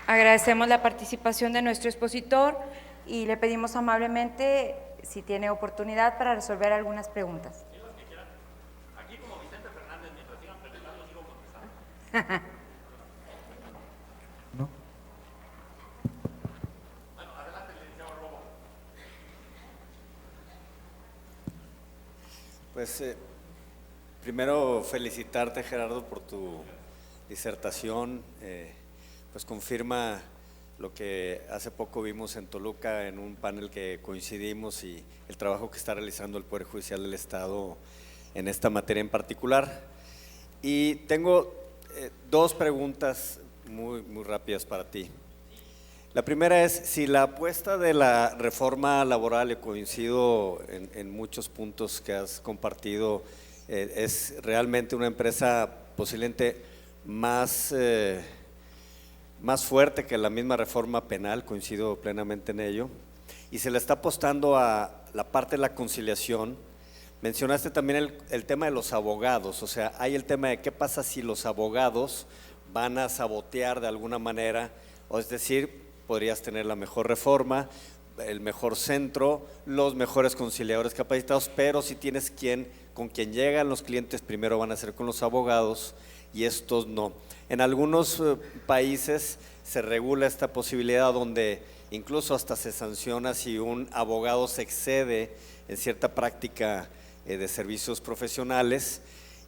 [SPEAKER 1] Agradecemos la participación de nuestro expositor y le pedimos amablemente si tiene oportunidad para resolver algunas preguntas.
[SPEAKER 2] Aquí como Vicente Fernández, mientras sigan preguntando, sigo contestando.
[SPEAKER 4] ¿No?
[SPEAKER 2] Bueno, adelante, licenciado Robo.
[SPEAKER 4] Pues primero felicitarte, Gerardo, por tu disertación. Pues confirma lo que hace poco vimos en Toluca en un panel que coincidimos y el trabajo que está realizando el Poder Judicial del Estado en esta materia en particular. Y tengo 2 preguntas muy rápidas para ti. La primera es, si la apuesta de la reforma laboral, y coincido en muchos puntos que has compartido, es realmente una empresa posiblemente más fuerte que la misma reforma penal, coincido plenamente en ello, y se le está apostando a la parte de la conciliación. Mencionaste también el tema de los abogados, o sea, hay el tema de qué pasa si los abogados van a sabotear de alguna manera, o es decir, podrías tener la mejor reforma, el mejor centro, los mejores conciliadores capacitados, pero si tienes con quien llegan los clientes, primero van a ser con los abogados y estos no. En algunos países se regula esta posibilidad donde incluso hasta se sanciona si un abogado se excede en cierta práctica de servicios profesionales,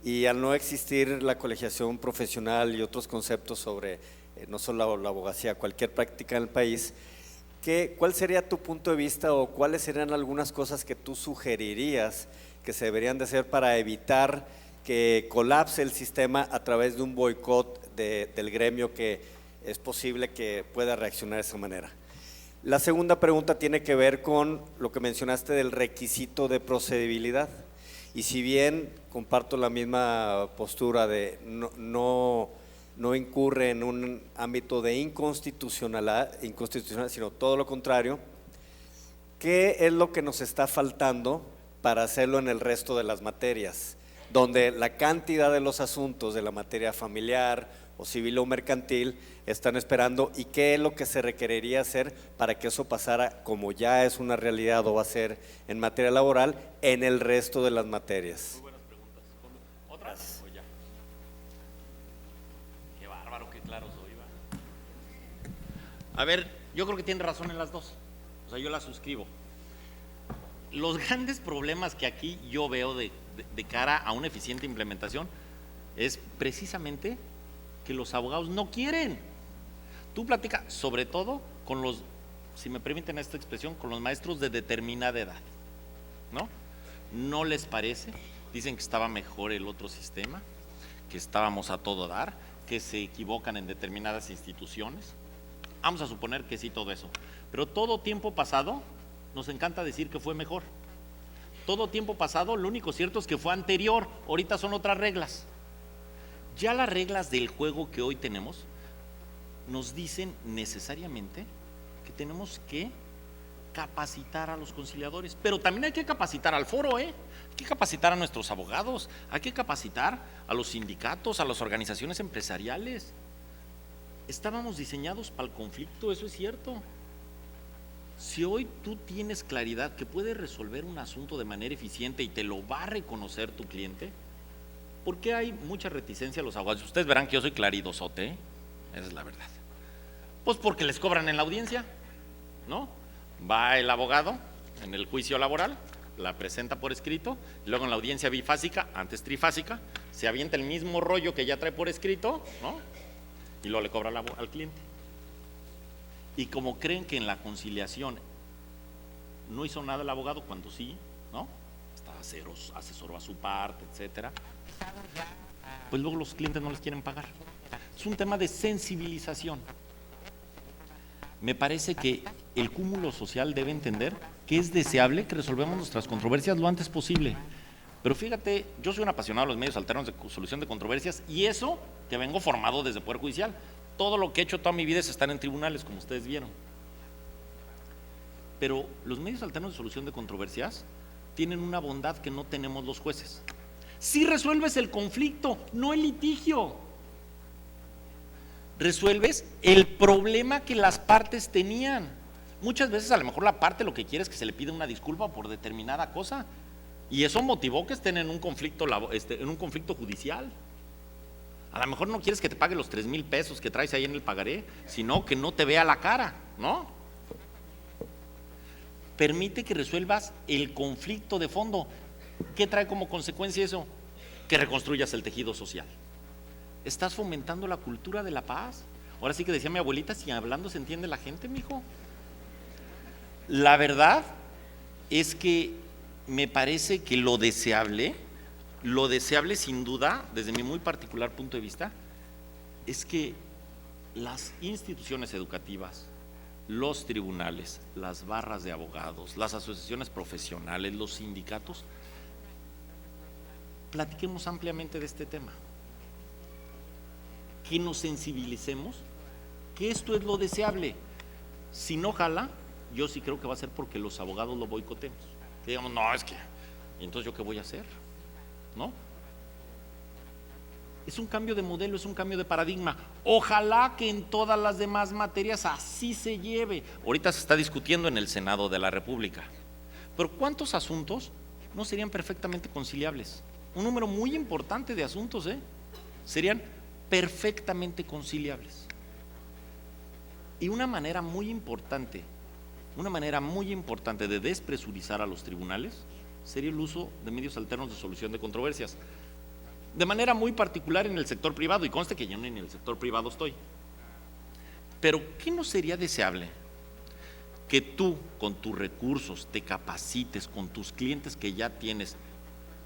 [SPEAKER 4] y al no existir la colegiación profesional y otros conceptos sobre no solo la abogacía, cualquier práctica en el país, ¿cuál sería tu punto de vista o cuáles serían algunas cosas que tú sugerirías que se deberían de hacer para evitar que colapse el sistema a través de un boicot del gremio que es posible que pueda reaccionar de esa manera? La segunda pregunta tiene que ver con lo que mencionaste del requisito de procedibilidad, y si bien comparto la misma postura de no incurre en un ámbito de inconstitucional, sino todo lo contrario, ¿qué es lo que nos está faltando para hacerlo en el resto de las materias? Donde la cantidad de los asuntos de la materia familiar o civil o mercantil están esperando, y qué es lo que se requeriría hacer para que eso pasara, como ya es una realidad o va a ser en materia laboral, en el resto de las materias.
[SPEAKER 2] Muy buenas preguntas. ¿Otras? ¿O ya? Qué bárbaro, qué claro soy, ¿va? A ver, yo creo que tiene razón en las dos, o sea, yo las suscribo. Los grandes problemas que aquí yo veo de cara a una eficiente implementación es precisamente que los abogados no quieren. Tú platicas sobre todo con los, si me permiten esta expresión, con los maestros de determinada edad, ¿no? No les parece, dicen que estaba mejor el otro sistema, que estábamos a todo dar, que se equivocan en determinadas instituciones. Vamos a suponer que sí, todo eso, pero todo tiempo pasado nos encanta decir que fue mejor. Todo tiempo pasado, lo único cierto es que fue anterior, ahorita son otras reglas. Ya las reglas del juego que hoy tenemos nos dicen necesariamente que tenemos que capacitar a los conciliadores, pero también hay que capacitar al foro, hay que capacitar a nuestros abogados, hay que capacitar a los sindicatos, a las organizaciones empresariales. Estábamos diseñados para el conflicto, eso es cierto. Si hoy tú tienes claridad que puedes resolver un asunto de manera eficiente y te lo va a reconocer tu cliente, ¿por qué hay mucha reticencia a los abogados? Ustedes verán que yo soy claridosote, ¿eh? Esa es la verdad. Pues porque les cobran en la audiencia, ¿no? Va el abogado en el juicio laboral, la presenta por escrito, y luego en la audiencia bifásica, antes trifásica, se avienta el mismo rollo que ya trae por escrito, ¿no? Y luego le cobra al cliente. Y como creen que en la conciliación no hizo nada el abogado, cuando sí, ¿no? Asesoró a su parte, etcétera, pues luego los clientes no les quieren pagar. Es un tema de sensibilización. Me parece que el cúmulo social debe entender que es deseable que resolvamos nuestras controversias lo antes posible. Pero fíjate, yo soy un apasionado de los medios alternos de solución de controversias, y eso que vengo formado desde Poder Judicial. Todo lo que he hecho toda mi vida es estar en tribunales, como ustedes vieron. Pero los medios alternos de solución de controversias tienen una bondad que no tenemos los jueces. Si resuelves el conflicto, no el litigio. Resuelves el problema que las partes tenían. Muchas veces a lo mejor la parte lo que quiere es que se le pida una disculpa por determinada cosa, y eso motivó que estén en un conflicto, judicial. A lo mejor no quieres que te pague los 3,000 pesos que traes ahí en el pagaré, sino que no te vea la cara, ¿no? Permite que resuelvas el conflicto de fondo. ¿Qué trae como consecuencia eso? Que reconstruyas el tejido social. Estás fomentando la cultura de la paz. Ahora sí que decía mi abuelita, si hablando se entiende la gente, mijo. La verdad es que me parece que lo deseable sin duda, desde mi muy particular punto de vista, es que las instituciones educativas, los tribunales, las barras de abogados, las asociaciones profesionales, los sindicatos, platiquemos ampliamente de este tema, que nos sensibilicemos, que esto es lo deseable. Si no jala, yo sí creo que va a ser porque los abogados lo boicotemos, que digamos, no, es que, ¿y entonces yo qué voy a hacer? ¿No? Es un cambio de modelo, es un cambio de paradigma. Ojalá que en todas las demás materias así se lleve. Ahorita se está discutiendo en el Senado de la República, pero ¿cuántos asuntos no serían perfectamente conciliables? Un número muy importante de asuntos serían perfectamente conciliables. Y una manera muy importante de despresurizar a los tribunales sería el uso de medios alternos de solución de controversias, de manera muy particular en el sector privado, y conste que yo ni en el sector privado estoy. Pero ¿qué no sería deseable? Que tú con tus recursos te capacites con tus clientes que ya tienes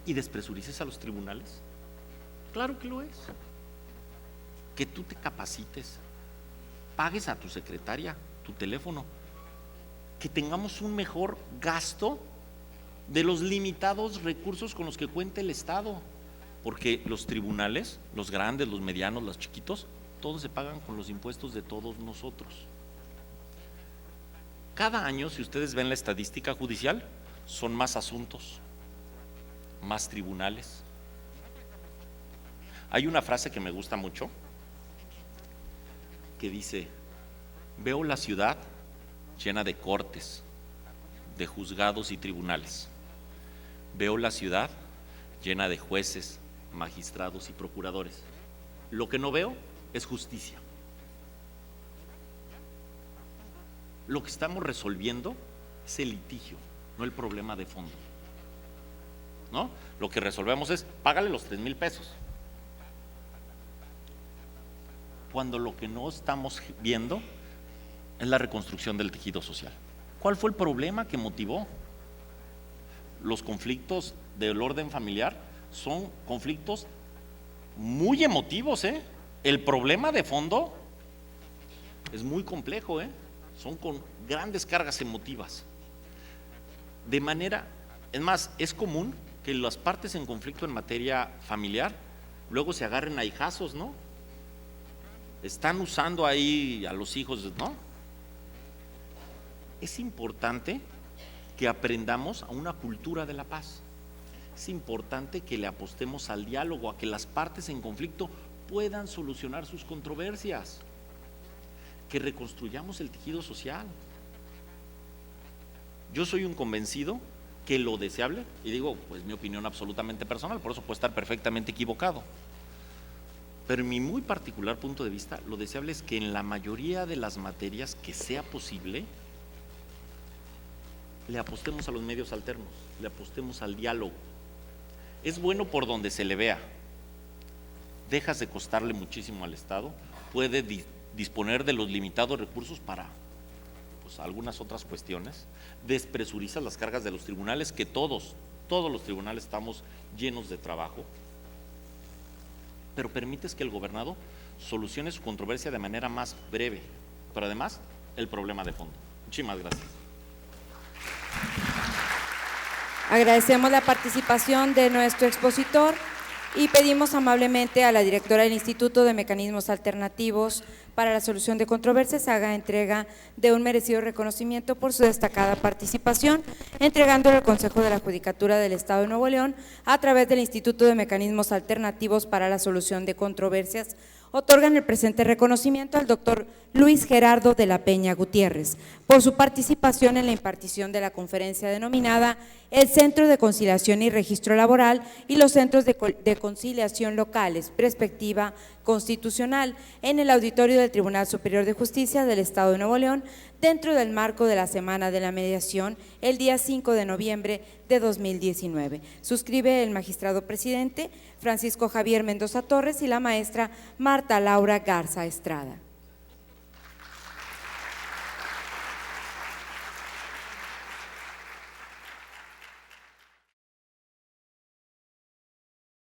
[SPEAKER 2] y despresurices a los tribunales. Claro que lo es. Que tú te capacites, pagues a tu secretaria tu teléfono, que tengamos un mejor gasto de los limitados recursos con los que cuenta el Estado, porque los tribunales, los grandes, los medianos, los chiquitos, todos se pagan con los impuestos de todos nosotros. Cada año, si ustedes ven la estadística judicial, son más asuntos, más tribunales. Hay una frase que me gusta mucho que dice: veo la ciudad llena de cortes, de juzgados y tribunales. Veo la ciudad llena de jueces, magistrados y procuradores. Lo que no veo es justicia. Lo que estamos resolviendo es el litigio, no el problema de fondo, ¿no? Lo que resolvemos es págale los 3,000 pesos. Cuando lo que no estamos viendo es la reconstrucción del tejido social. ¿Cuál fue el problema que motivó? Los conflictos del orden familiar son conflictos muy emotivos, El problema de fondo es muy complejo, Son con grandes cargas emotivas. De manera, es más, es común que las partes en conflicto en materia familiar luego se agarren a hijazos, ¿no? Están usando ahí a los hijos, ¿no? Es importante que aprendamos a una cultura de la paz. Es importante que le apostemos al diálogo, a que las partes en conflicto puedan solucionar sus controversias, que reconstruyamos el tejido social. Yo soy un convencido que lo deseable, y digo, pues mi opinión absolutamente personal, por eso puedo estar perfectamente equivocado, pero en mi muy particular punto de vista, lo deseable es que en la mayoría de las materias que sea posible, le apostemos a los medios alternos, le apostemos al diálogo. Es bueno por donde se le vea. Dejas de costarle muchísimo al Estado, puede disponer de los limitados recursos para algunas otras cuestiones, despresurizas las cargas de los tribunales, que todos los tribunales estamos llenos de trabajo, pero permites que el gobernado solucione su controversia de manera más breve, pero además el problema de fondo. Muchísimas gracias.
[SPEAKER 1] Agradecemos la participación de nuestro expositor y pedimos amablemente a la directora del Instituto de Mecanismos Alternativos para la Solución de Controversias haga entrega de un merecido reconocimiento por su destacada participación, entregándole al Consejo de la Judicatura del Estado de Nuevo León a través del Instituto de Mecanismos Alternativos para la Solución de Controversias. Otorgan el presente reconocimiento al doctor Luis Gerardo de la Peña Gutiérrez por su participación en la impartición de la conferencia denominada El Centro de Conciliación y Registro Laboral y los Centros de Conciliación Locales, Perspectiva Constitucional, en el auditorio del Tribunal Superior de Justicia del Estado de Nuevo León, dentro del marco de la Semana de la Mediación, el día 5 de noviembre de 2019. Suscribe el magistrado presidente Francisco Javier Mendoza Torres y la maestra Marta Laura Garza Estrada.